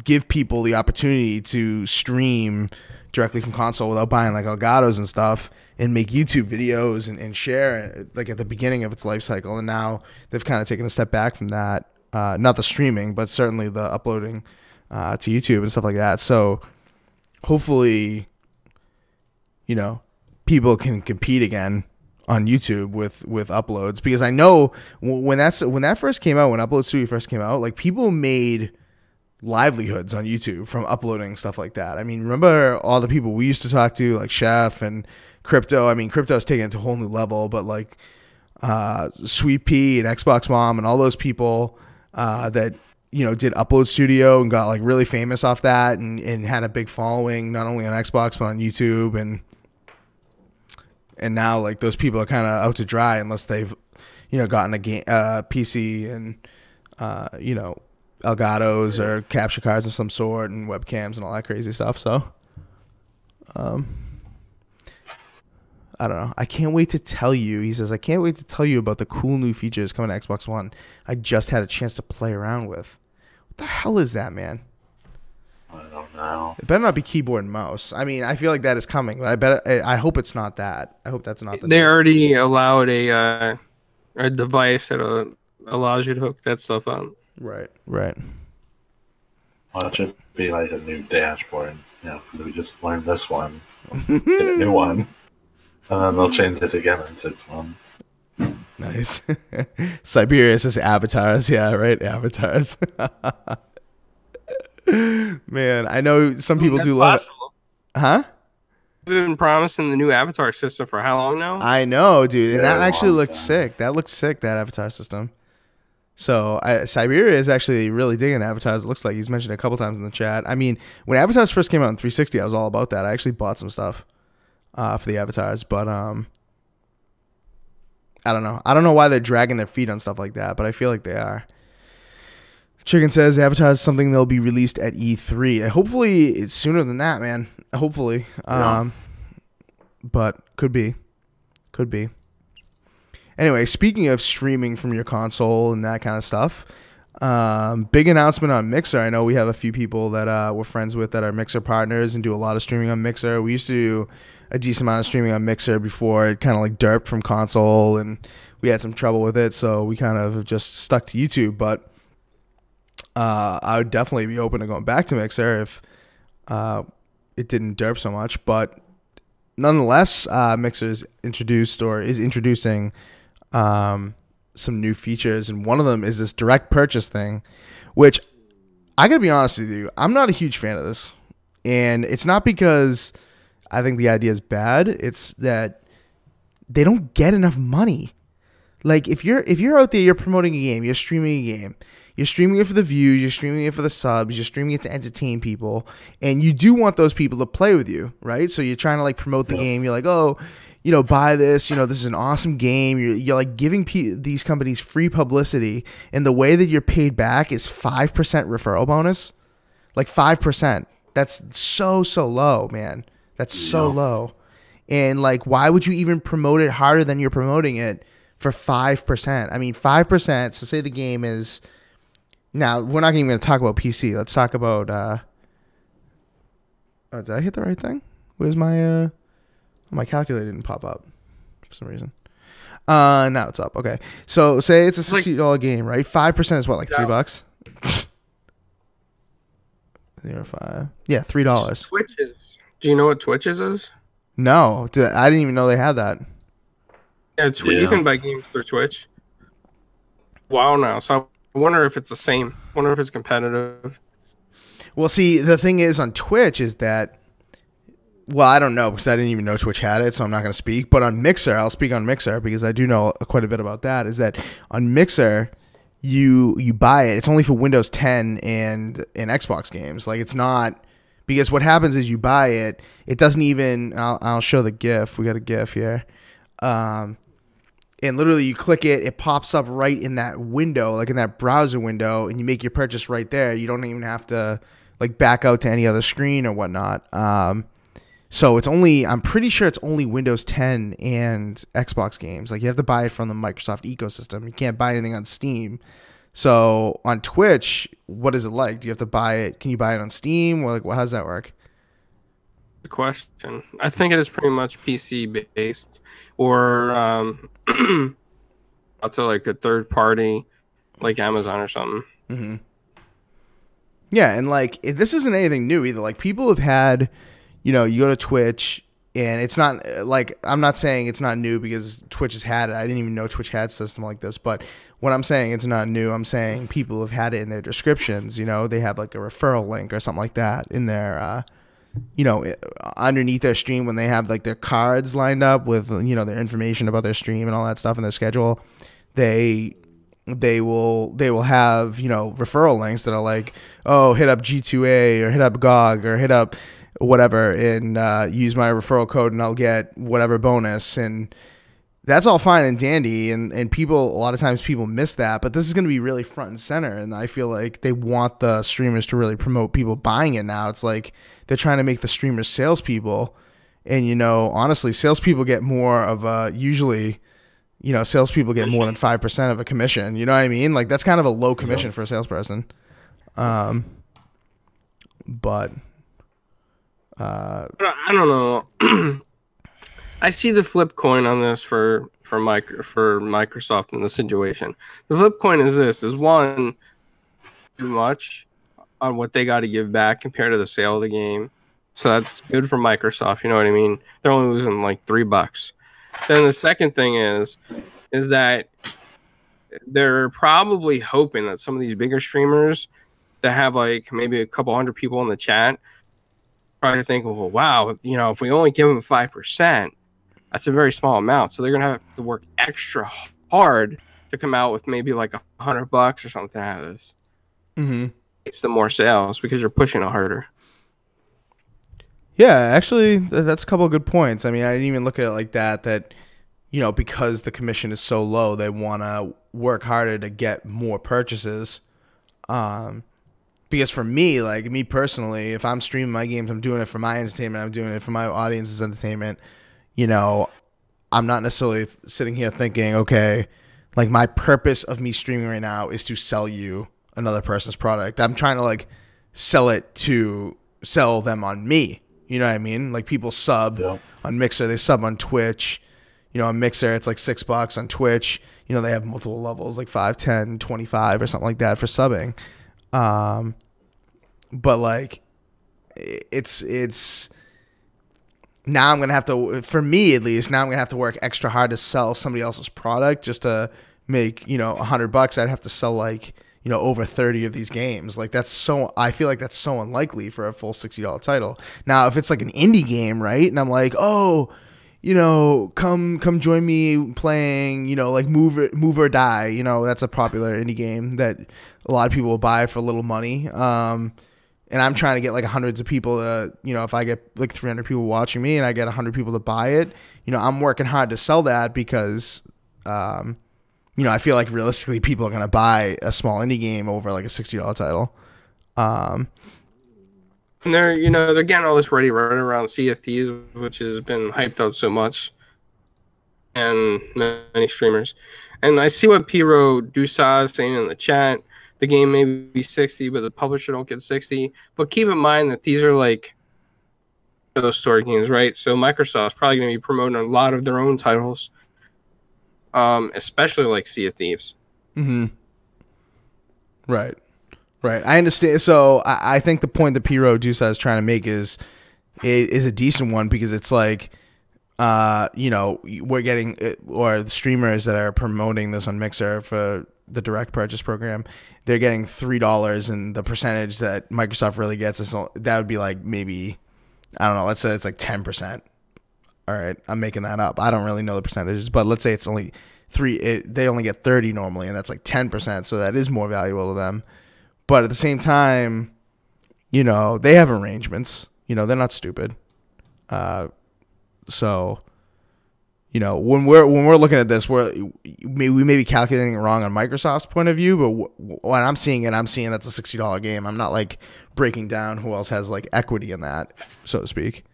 give people the opportunity to stream directly from console without buying like Elgatos and stuff, and make YouTube videos and share like at the beginning of its life cycle. And now they've kind of taken a step back from that. Not the streaming, but certainly the uploading to YouTube and stuff like that. So hopefully, people can compete again on YouTube with uploads, because I know when that first came out, when Upload Studio first came out, like people made livelihoods on YouTube from uploading stuff like that. I mean, remember all the people we used to talk to, like Chef and Crypto. I mean, Crypto's taken it to a whole new level, but like Sweet Pea and Xbox Mom and all those people that did Upload Studio and got like really famous off that, and had a big following not only on Xbox but on YouTube, and now like those people are kind of out to dry unless they've gotten a game PC and Elgatos or capture cards of some sort and webcams and all that crazy stuff. So I don't know. I can't wait to tell you. He says, I can't wait to tell you about the cool new features coming to Xbox One I just had a chance to play around with. What the hell is that, man? I don't know. It better not be keyboard and mouse. I mean, I feel like that is coming, but I hope it's not that. I hope that's not the They already allowed a device that allows you to hook that stuff up. Right. Well, it should be like a new dashboard, because we just learned this one. Get a new one. And then they'll change it again in 6 months. Nice. Siberia says avatars. Yeah, right. Avatars. Man, I know some people do love it. Huh? We've been promising the new avatar system for how long now? I know, dude. And that actually looked sick. That looked sick, that avatar system. So Siberia is actually really digging avatars. It looks like he's mentioned it a couple times in the chat. I mean, when avatars first came out in 360, I was all about that. I actually bought some stuff for the avatars, but I don't know. I don't know why they're dragging their feet on stuff like that, but I feel like they are. Chicken says Avatar is something that'll be released at E3. Hopefully it's sooner than that, man. Hopefully. Yeah. But could be. Anyway, speaking of streaming from your console and that kind of stuff, big announcement on Mixer. I know we have a few people that we're friends with that are Mixer partners and do a lot of streaming on Mixer. We used to do a decent amount of streaming on Mixer before it kind of like derped from console, and we had some trouble with it, so we kind of just stuck to YouTube. But I would definitely be open to going back to Mixer if it didn't derp so much. But nonetheless, Mixer is introducing some new features, and one of them is this direct purchase thing, which I gotta be honest with you, I'm not a huge fan of this. And it's not because I think the idea is bad, it's that they don't get enough money. Like if you're out there, you're promoting a game, you're streaming a game, You're streaming it for the views. You're streaming it for the subs. You're streaming it to entertain people. And you do want those people to play with you, right? So you're trying to like promote the game. You're like, oh, you know, buy this. You know, this is an awesome game. You're like giving these companies free publicity. And the way that you're paid back is 5% referral bonus. Like 5%. That's so low, man. That's so low. And like, why would you even promote it harder than you're promoting it for 5%? I mean, 5%. So say the game is, now we're not even going to talk about PC. Let's talk about, oh, did I hit the right thing? Where's my, my calculator didn't pop up for some reason. Now it's up. Okay. So say it's a $60 game, right? 5% is what, like $3? 0.5. Yeah, $3. Twitches. Do you know what Twitches is? No, I didn't even know they had that. Yeah, you can buy games through Twitch. Wow, now. So I wonder if it's the same. I wonder if it's competitive. Well, see, the thing is on Twitch is that, well, I don't know because I didn't even know Twitch had it, so I'm not going to speak. But on Mixer, I'll speak on Mixer because I do know quite a bit about that, is that on Mixer, you buy it. It's only for Windows 10 and Xbox games. Like, it's not... Because what happens is you buy it, it doesn't even, I'll show the GIF. We got a GIF here. And literally you click it, it pops up right in that window, like in that browser window, and you make your purchase right there. You don't even have to like back out to any other screen or whatnot. So it's only, I'm pretty sure it's only Windows 10 and Xbox games. Like you have to buy it from the Microsoft ecosystem. You can't buy anything on Steam. So on Twitch, what is it like? Do you have to buy it? Can you buy it on Steam? Or like, how does that work? Good question. I think it is pretty much PC based, or also like a third party, like Amazon or something. Mm-hmm. Yeah, and like this isn't anything new either. Like people have had, you know, you go to Twitch. And it's not like, I'm not saying it's not new because Twitch has had it. I didn't even know Twitch had a system like this. But when I'm saying it's not new, I'm saying people have had it in their descriptions. You know, they have like a referral link or something like that in their, you know, underneath their stream when they have like their cards lined up with, you know, their information about their stream and all that stuff in their schedule. They will have, you know, referral links that are like, oh, hit up G2A or hit up GOG or hit up whatever and use my referral code and I'll get whatever bonus, and that's all fine and dandy, and people, a lot of times people miss that, but this is going to be really front and center, and I feel like they want the streamers to really promote people buying it now. It's like they're trying to make the streamers salespeople, and you know, honestly, salespeople get more of a, usually, you know, salespeople get more than 5% of a commission, you know what I mean? Like that's kind of a low commission for a salesperson. But I don't know. I see the flip coin on this for Microsoft in this situation. The flip coin is this: is one, too much on what they got to give back compared to the sale of the game. So that's good for Microsoft. You know what I mean? They're only losing like $3. Then the second thing is that they're probably hoping that some of these bigger streamers that have like maybe a couple hundred people in the chat probably think, well, wow, you know, if we only give them 5%, that's a very small amount. So they're gonna have to work extra hard to come out with maybe like $100 or something out of this. Mm-hmm. It's the more sales because you're pushing it harder. Yeah, actually, that's a couple of good points. I mean, I didn't even look at it like that. That, you know, because the commission is so low, they want to work harder to get more purchases. Because for me, like me personally, if I'm streaming my games, I'm doing it for my entertainment. I'm doing it for my audience's entertainment. You know, I'm not necessarily sitting here thinking, okay, like my purpose of me streaming right now is to sell you another person's product. I'm trying to like sell them on me. You know what I mean? Like people sub on Mixer, they sub on Twitch. You know, on Mixer, it's like $6. On Twitch, you know, they have multiple levels, like 5, 10, 25 or something like that for subbing. But like it's now I'm gonna have to, for me at least, now I'm gonna have to work extra hard to sell somebody else's product just to make, you know, $100. I'd have to sell like, you know, over 30 of these games. Like that's so, I feel like that's so unlikely for a full $60 title. Now if it's like an indie game, right, and I'm like, oh, come join me playing, like Move or Die. That's a popular indie game that a lot of people will buy for a little money. And I'm trying to get like hundreds of people to, if I get like 300 people watching me and I get 100 people to buy it, I'm working hard to sell that because, I feel like realistically people are going to buy a small indie game over like a $60 title. And they're getting all this ready right around Sea of Thieves, which has been hyped up so much, and many streamers. And I see what Piro Dusa is saying in the chat. The game may be 60, but the publisher don't get 60. But keep in mind that these are like those story games, right? So Microsoft's probably going to be promoting a lot of their own titles, especially like Sea of Thieves. Mm-hmm. Right. I understand. So I think the point that Piro Dusa is trying to make is a decent one because it's like, we're getting, or the streamers that are promoting this on Mixer for the direct purchase program, they're getting $3, and the percentage that Microsoft really gets is that would be like maybe, I don't know, let's say it's like 10%. All right, I'm making that up. I don't really know the percentages, but let's say it's only they only get 30 normally, and that's like 10%, so that is more valuable to them. But at the same time, they have arrangements. They're not stupid. So, when we're looking at this, we may be calculating it wrong on Microsoft's point of view, but when I'm seeing it, I'm seeing that's a $60 game. I'm not like breaking down who else has like equity in that, so to speak.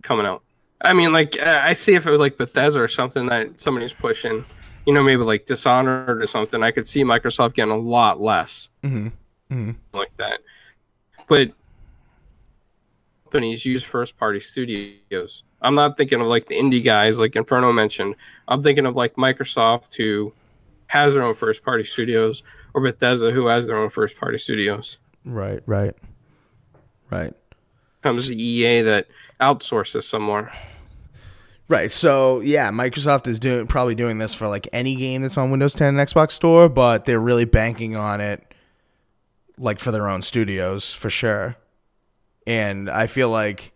Coming out. I mean, like I see if it was like Bethesda or something that somebody's pushing, maybe like Dishonored or something, I could see Microsoft getting a lot less. Mm-hmm. Mm-hmm. Like that. But companies use first-party studios. I'm not thinking of like the indie guys like Inferno mentioned. I'm thinking of like Microsoft, who has their own first-party studios, or Bethesda, who has their own first-party studios. Right. Comes the EA that outsources some more. Right. So yeah, Microsoft is probably doing this for like any game that's on Windows 10 and Xbox Store, but they're really banking on it like for their own studios for sure. And I feel like,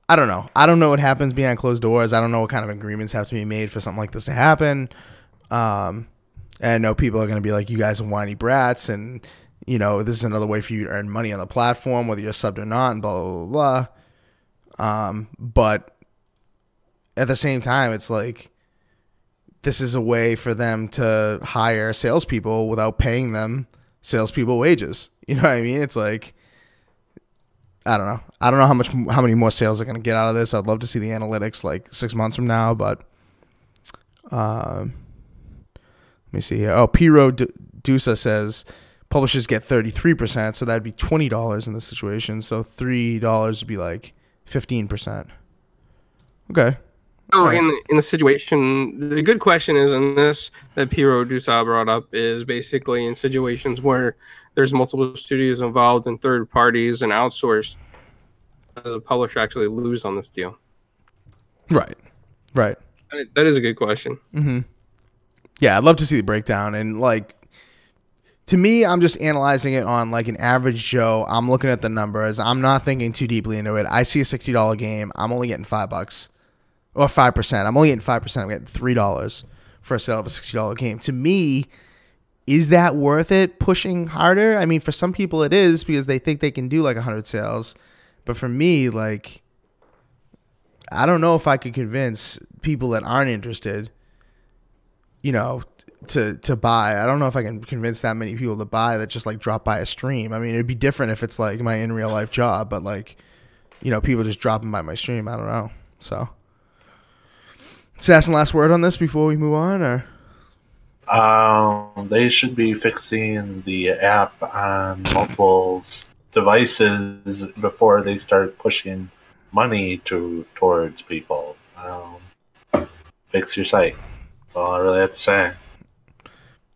I don't know. I don't know what happens behind closed doors. I don't know what kind of agreements have to be made for something like this to happen. And I know people are going to be like, you guys are whiny brats, and this is another way for you to earn money on the platform, whether you're subbed or not, and blah, blah, blah, blah. But at the same time, it's like, this is a way for them to hire salespeople without paying them salespeople wages. You know what I mean? It's like, I don't know. I don't know how many more sales are going to get out of this. I'd love to see the analytics like 6 months from now, but let me see here. Oh, Piro Dusa says publishers get 33%, so that'd be $20 in this situation. So $3 would be like 15%. Okay. So right. in the situation, the good question is in this that Piro Dusa brought up is basically in situations where there's multiple studios involved and third parties and outsourced, does the publisher actually lose on this deal? Right. That is a good question. Mm-hmm. Yeah, I'd love to see the breakdown. And like, to me, I'm just analyzing it on like an average Joe. I'm looking at the numbers. I'm not thinking too deeply into it. I see a $60 game. I'm only getting $5 or 5%. I'm only getting 5%. I'm getting $3 for a sale of a $60 game. To me, is that worth it pushing harder? I mean, for some people it is because they think they can do like 100 sales. But for me, like, I don't know if I could convince people that aren't interested, to buy. I don't know if I can convince that many people to buy that just like drop by a stream. I mean, it'd be different if it's like my in real life job, but like, people just dropping by my stream. I don't know. So, Assassin, last word on this before we move on, or? They should be fixing the app on multiple devices before they start pushing money towards people. Fix your site. That's all I really have to say.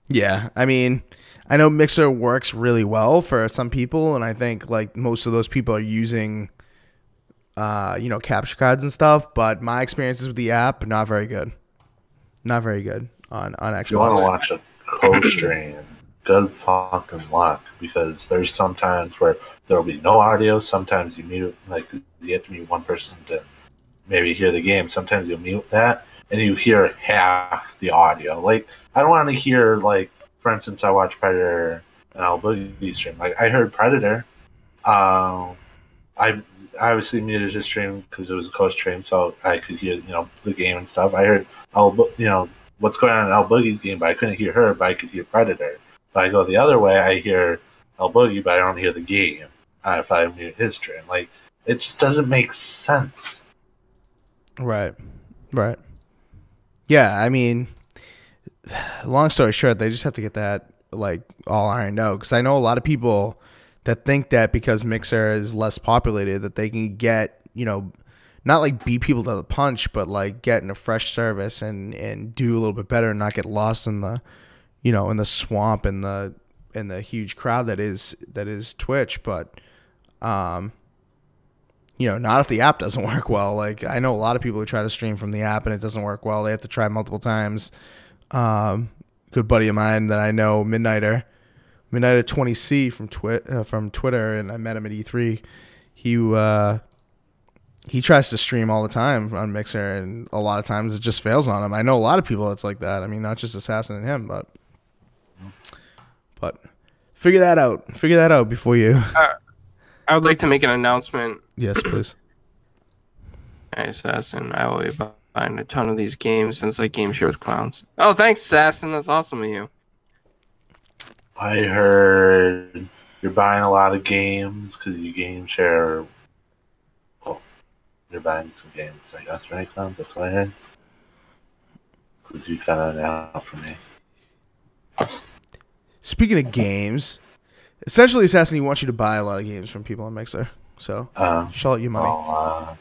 Yeah, I mean, I know Mixer works really well for some people, and I think like most of those people are using, capture cards and stuff. But my experiences with the app, not very good. Not very good on Xbox. If you want to watch a co-stream, good fucking luck, because there's some times where there will be no audio. Sometimes you have to mute one person to maybe hear the game. Sometimes you'll mute that and you hear half the audio. Like, I don't want to hear, like, for instance, I watch Predator and I'll Boogie stream. Like, I heard Predator. I obviously muted his stream because it was a co-stream, so I could hear, the game and stuff. I heard, what's going on in El Boogie's game, but I couldn't hear her, but I could hear Predator. But I go the other way, I hear El Boogie, but I don't hear the game if I mute his stream. Like, it just doesn't make sense. Right. Yeah, I mean, long story short, they just have to get that, like, all ironed out. Because I know a lot of people that think that because Mixer is less populated, that they can get, not like beat people to the punch, but like get in a fresh service and do a little bit better and not get lost in the, in the swamp and the huge crowd that is Twitch. But, not if the app doesn't work well. Like, I know a lot of people who try to stream from the app and it doesn't work well. They have to try multiple times. Good buddy of mine that I know, Midnighter 20C from Twitter, and I met him at E3. He tries to stream all the time on Mixer, and a lot of times it just fails on him. I know a lot of people that's like that. I mean, not just Assassin and him, but figure that out. Figure that out before you. I would like to make an announcement. Yes, please. Hey, Assassin, I will be buying a ton of these games since I game share with clowns. Oh, thanks, Assassin. That's awesome of you. I heard you're buying a lot of games because you game share. Oh, you're buying some games, I guess, right, Clowns? That's what I heard. Because you cut it out for me. Speaking of games, essentially, Assassin, he wants you to buy a lot of games from people on Mixer. So, shell out your money.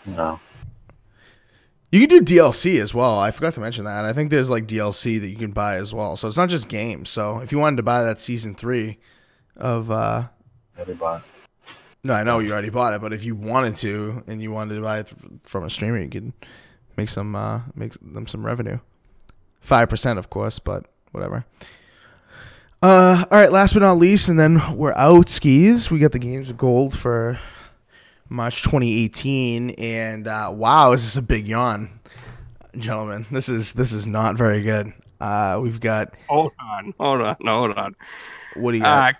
No. You can do DLC as well. I forgot to mention that. I think there's like DLC that you can buy as well. So it's not just games. So if you wanted to buy that season 3 of I already bought it. No, I know you already bought it, but if you wanted to and you wanted to buy it from a streamer, you could make them some revenue. 5%, of course, but whatever. All right, last but not least, and then we're out. Skis. We got the Games of Gold for March 2018, and wow, is this a big yawn, gentlemen? This is not very good. We've got. Hold on. What do you got?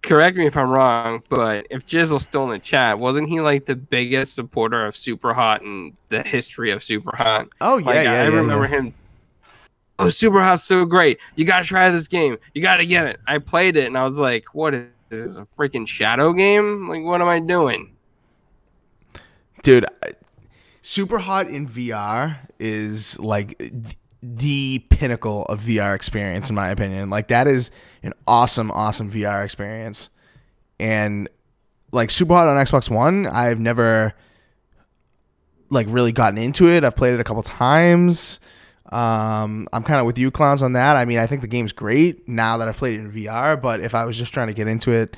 Correct me if I'm wrong, but if Jizzle's still in the chat, wasn't he like the biggest supporter of Superhot in the history of Superhot? Oh yeah, like, I remember him. Oh, Superhot's so great! You gotta try this game. You gotta get it. I played it and I was like, "What is this? A freaking shadow game? Like, what am I doing?" Dude, Superhot in VR is like the pinnacle of VR experience, in my opinion. Like, that is an awesome VR experience. And like Superhot on Xbox One, I've never like really gotten into it. I've played it a couple times. I'm kind of with you, Clowns, on that. I mean, I think the game's great now that I've played it in VR, but if I was just trying to get into it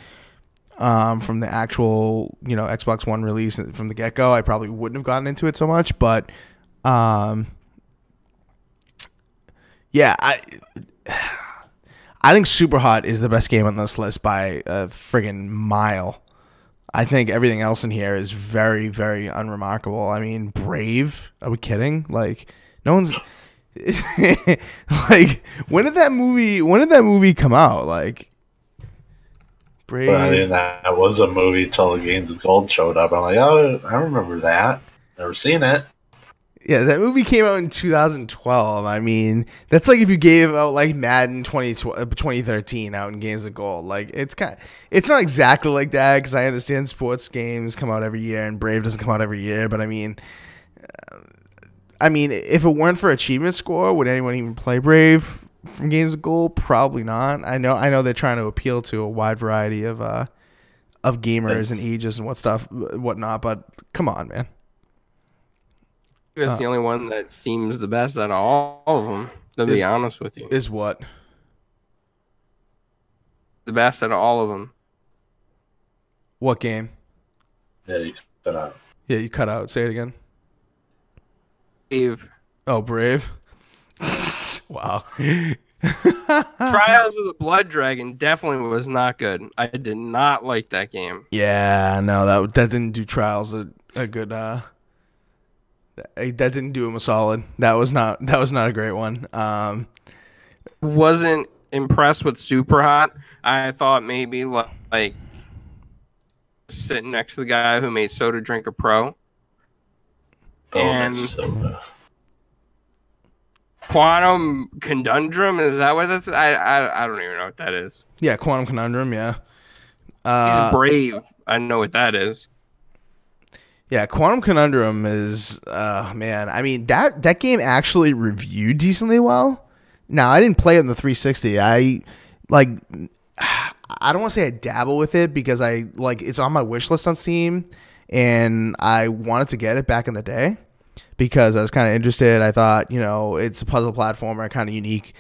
from the actual, Xbox One release from the get-go, I probably wouldn't have gotten into it so much. But yeah, I think Superhot is the best game on this list by a friggin' mile. I think everything else in here is very, very unremarkable. I mean, Brave? Are we kidding? Like, no one's like, when did that movie come out? Like, Brave. But I mean, that was a movie till the Games of Gold showed up. I'm like, oh, I remember that. Never seen it. Yeah, that movie came out in 2012. I mean, that's like if you gave out like Madden 2013 out in Games of Gold. Like, it's not exactly like that, because I understand sports games come out every year and Brave doesn't come out every year. But I mean, if it weren't for achievement score, would anyone even play Brave from Games of Gold? Probably not. I know they're trying to appeal to a wide variety of gamers and ages and whatnot. But come on, man. It's the only one that seems the best out of all of them, to be honest with you. Is what? The best out of all of them. What game? Yeah, you cut out. Yeah, you cut out. Say it again. Brave. Oh, Brave? Wow. Trials of the Blood Dragon definitely was not good. I did not like that game. Yeah, no, that didn't do Trials a good. That didn't do him a solid. That was not a great one. Wasn't impressed with Super Hot. I thought maybe like sitting next to the guy who made Soda Drinker Pro. And soda. Quantum Conundrum, is that what that's? I don't even know what that is. Yeah, Quantum Conundrum. Yeah. He's Brave. I know what that is. Yeah, Quantum Conundrum is man. I mean that game actually reviewed decently well. Now I didn't play it in the 360. I don't want to say I dabble with it because it's on my wish list on Steam, and I wanted to get it back in the day because I was kind of interested. I thought, it's a puzzle platformer, kind of unique,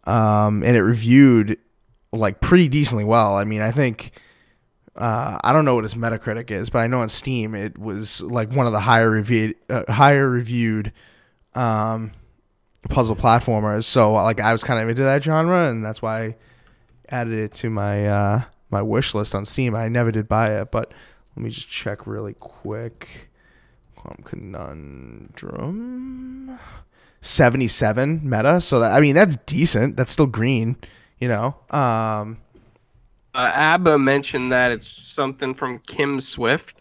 and it reviewed like pretty decently well. I mean, I think I don't know what its Metacritic is, but I know on Steam it was like one of the higher reviewed puzzle platformers. So like I was kind of into that genre, and that's why I added it to my my wish list on Steam. I never did buy it, but let me just check really quick. Quantum Conundrum 77 meta. So that, I mean, that's decent. That's still green, Abba mentioned that it's something from Kim Swift.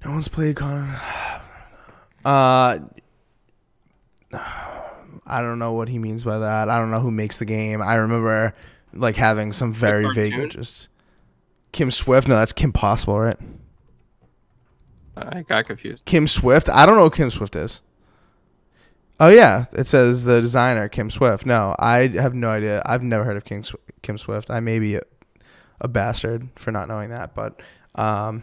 No one's played I don't know what he means by that. I don't know who makes the game. I remember like having some very vague interest. Kim Swift? No, that's Kim Possible, right? I got confused. Kim Swift? I don't know who Kim Swift is. Oh yeah, it says the designer Kim Swift. No, I have no idea. I've never heard of Kim Swift. I may be a bastard for not knowing that, but I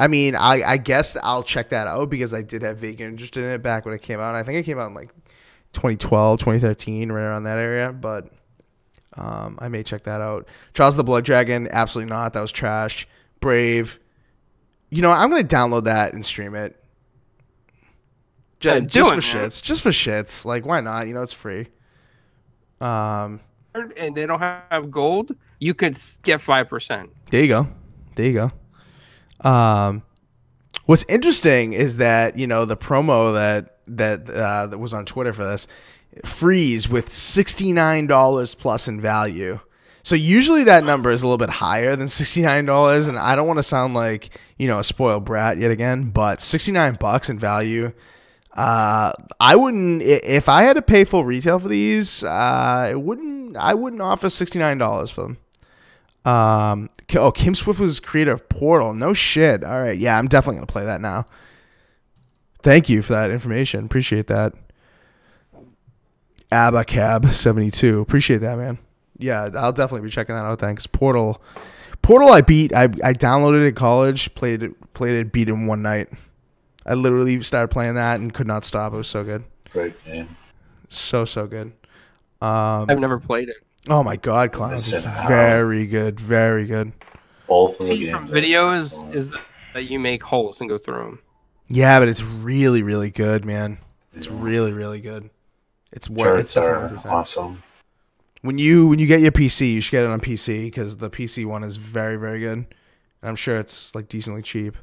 mean, I guess I'll check that out because I did have vague interest in it back when it came out. I think it came out in like 2012, 2013, right around that area, but I may check that out. Trials of the Blood Dragon, absolutely not. That was trash. Brave. I'm going to download that and stream it. Just for shits. Like, why not? It's free. And they don't have gold. You could get 5%. There you go. What's interesting is that the promo that was on Twitter for this frees with $69 plus in value. So usually that number is a little bit higher than $69, and I don't want to sound like a spoiled brat yet again, but $69 in value. I wouldn't, if I had to pay full retail for these, I wouldn't offer $69 for them. Kim Swift was creator of Portal. No shit. All right. Yeah, I'm definitely going to play that now. Thank you for that information. Appreciate that. Abacab72. Appreciate that, man. Yeah, I'll definitely be checking that out. Thanks. Portal I beat. I downloaded it in college, played it, beat it in one night. I literally started playing that and could not stop. It was so good. Great game. So good. I've never played it. Oh my God, Clowns. Very good. Very good. Both of the games from videos is that you make holes and go through them. Yeah, but it's really, really good, man. It's really, really good. It's definitely awesome. When you get your PC, you should get it on PC because the PC one is very, very good. And I'm sure it's like decently cheap.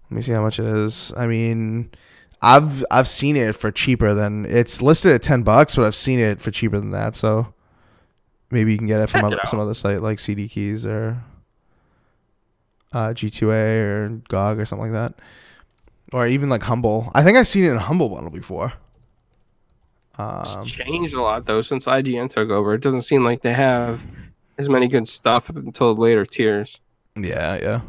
Let me see how much it is. I mean, I've seen it for cheaper than it's listed at $10, but I've seen it for cheaper than that. So maybe you can get it from some other site like CD Keys or G2A or GOG or something like that, or even like Humble. I think I've seen it in a Humble bundle before. It's changed a lot though since IGN took over. It doesn't seem like they have as many good stuff until later tiers. Yeah.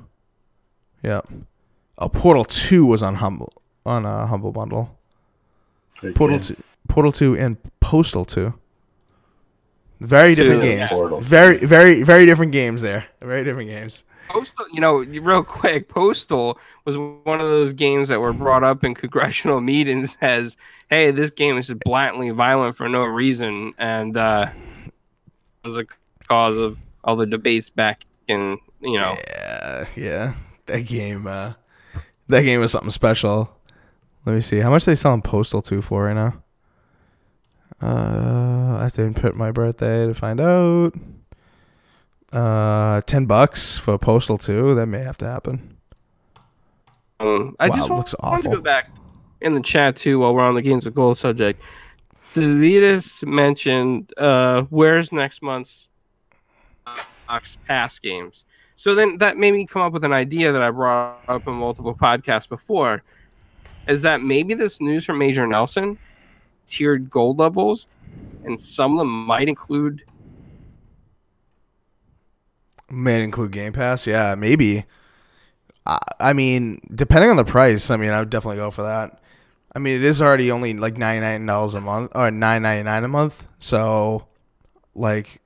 Portal 2 was on Humble bundle. Portal 2 and Postal 2. Very different games. Yeah. Very, very, very different games there. Very different games. Postal, real quick, Postal was one of those games that were brought up in congressional meetings as, hey, this game is blatantly violent for no reason, and was a cause of all the debates back in, Yeah. That game was something special. Let me see. How much are they selling Postal 2 for right now? I have to input my birthday to find out. $10 for Postal 2. That may have to happen. I just looks want to awful. go back in the chat too while we're on the games with gold subject. Deletus mentioned where's next month's Xbox Pass games. So then that made me come up with an idea that I brought up in multiple podcasts before. Is that maybe this news from MajorNelson tiered gold levels, and some of them might include Game Pass? Yeah, maybe. I mean, depending on the price, I mean, I would definitely go for that. I mean, it is already only like $99 a month or $9.99 a month. So, like,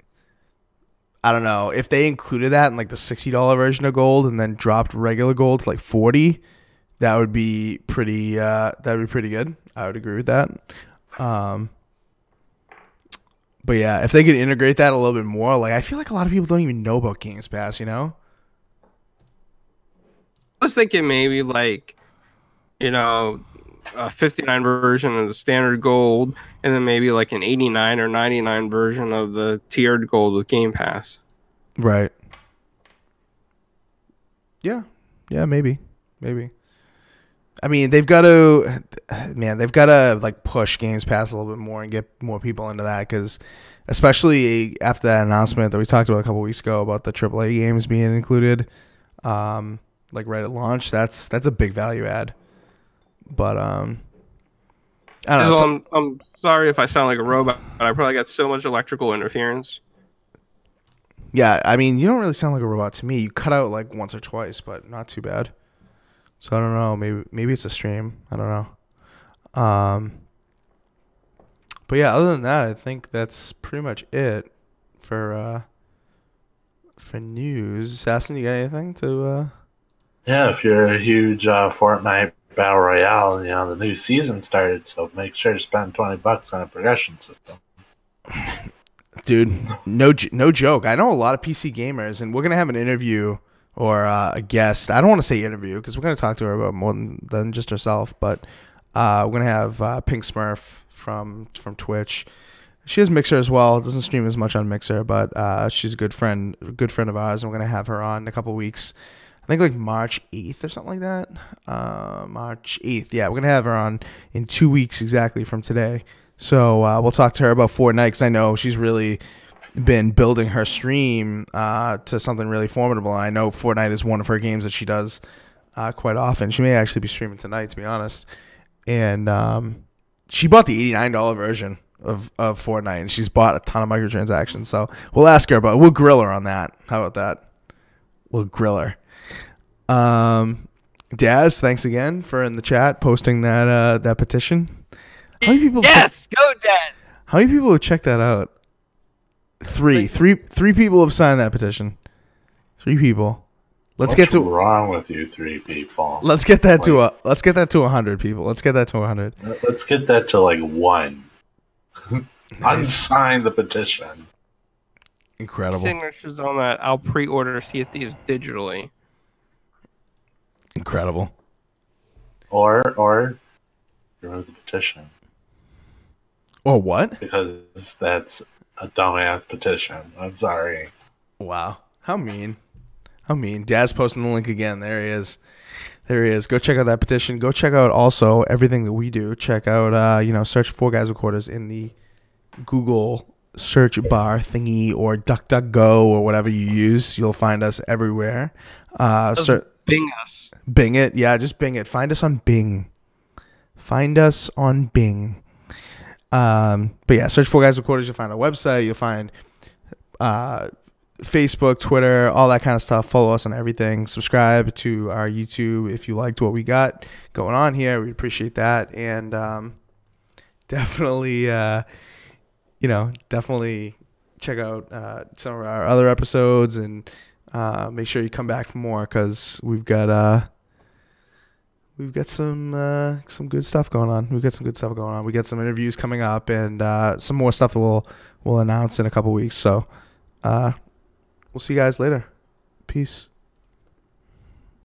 I don't know if they included that in like the $60 version of gold and then dropped regular gold to like $40. That would be pretty. That would be pretty good. I would agree with that. But yeah, if they could integrate that a little bit more, like I feel like a lot of people don't even know about Games Pass. You know. I was thinking maybe like, a 59 version of the standard gold, and then maybe like an 89 or 99 version of the tiered gold with Game Pass. Right. Yeah. Yeah, maybe. I mean, they've got to like push Games Pass a little bit more and get more people into that, because especially after that announcement that we talked about a couple weeks ago about the AAA games being included, like right at launch, that's a big value add. But I don't know. So I'm sorry if I sound like a robot, but I probably got so much electrical interference. Yeah, I mean, you don't really sound like a robot to me. You cut out like once or twice, but not too bad. So I don't know. Maybe it's a stream. I don't know. But yeah, other than that, I think that's pretty much it for news. Assassin, you got anything to? Yeah, if you're a huge Fortnite Battle Royale, the new season started, so make sure to spend $20 on a progression system. Dude, no joke. I know a lot of PC gamers, and we're gonna have an interview or a guest. I don't want to say interview because we're gonna talk to her about more than just herself. But we're gonna have Pink Smurf from Twitch. She has Mixer as well. Doesn't stream as much on Mixer, but she's a good friend of ours, and we're gonna have her on in a couple weeks. I think like March 8th or something like that. March 8th. Yeah, we're going to have her on in 2 weeks exactly from today. So we'll talk to her about Fortnite, because I know she's really been building her stream to something really formidable. And I know Fortnite is one of her games that she does quite often. She may actually be streaming tonight, to be honest. And she bought the $89 version of Fortnite, and she's bought a ton of microtransactions. So we'll ask her we'll grill her on that. How about that? We'll grill her. Daz, thanks again for in the chat posting that petition. How many people? Yes, go Daz. How many people have checked that out? Three people have signed that petition. 3 people. What's wrong with you 3 people? Let's get that to 100 people. Let's get that to 100. Let's get that to like 1. Unsign the petition. Incredible. Signatures on that. I'll pre-order Sea of Thieves digitally. Incredible. Or remove the petition. Or what? Because that's a dumbass petition. I'm sorry. Wow. How mean. Daz posting the link again. There he is. Go check out that petition. Go check out also everything that we do. Check out, search 4GwQPodcast in the Google search bar thingy or DuckDuckGo or whatever you use. You'll find us everywhere. Bing us. Bing it. Yeah, just Bing it. Find us on Bing. But yeah, search 4GwQPodcast. You'll find our website. You'll find Facebook, Twitter, all that kind of stuff. Follow us on everything. Subscribe to our YouTube if you liked what we got going on here. We appreciate that. And definitely check out some of our other episodes, and make sure you come back for more, because we've got some good stuff going on. We got some interviews coming up, and some more stuff that we'll announce in a couple weeks. So we'll see you guys later. Peace.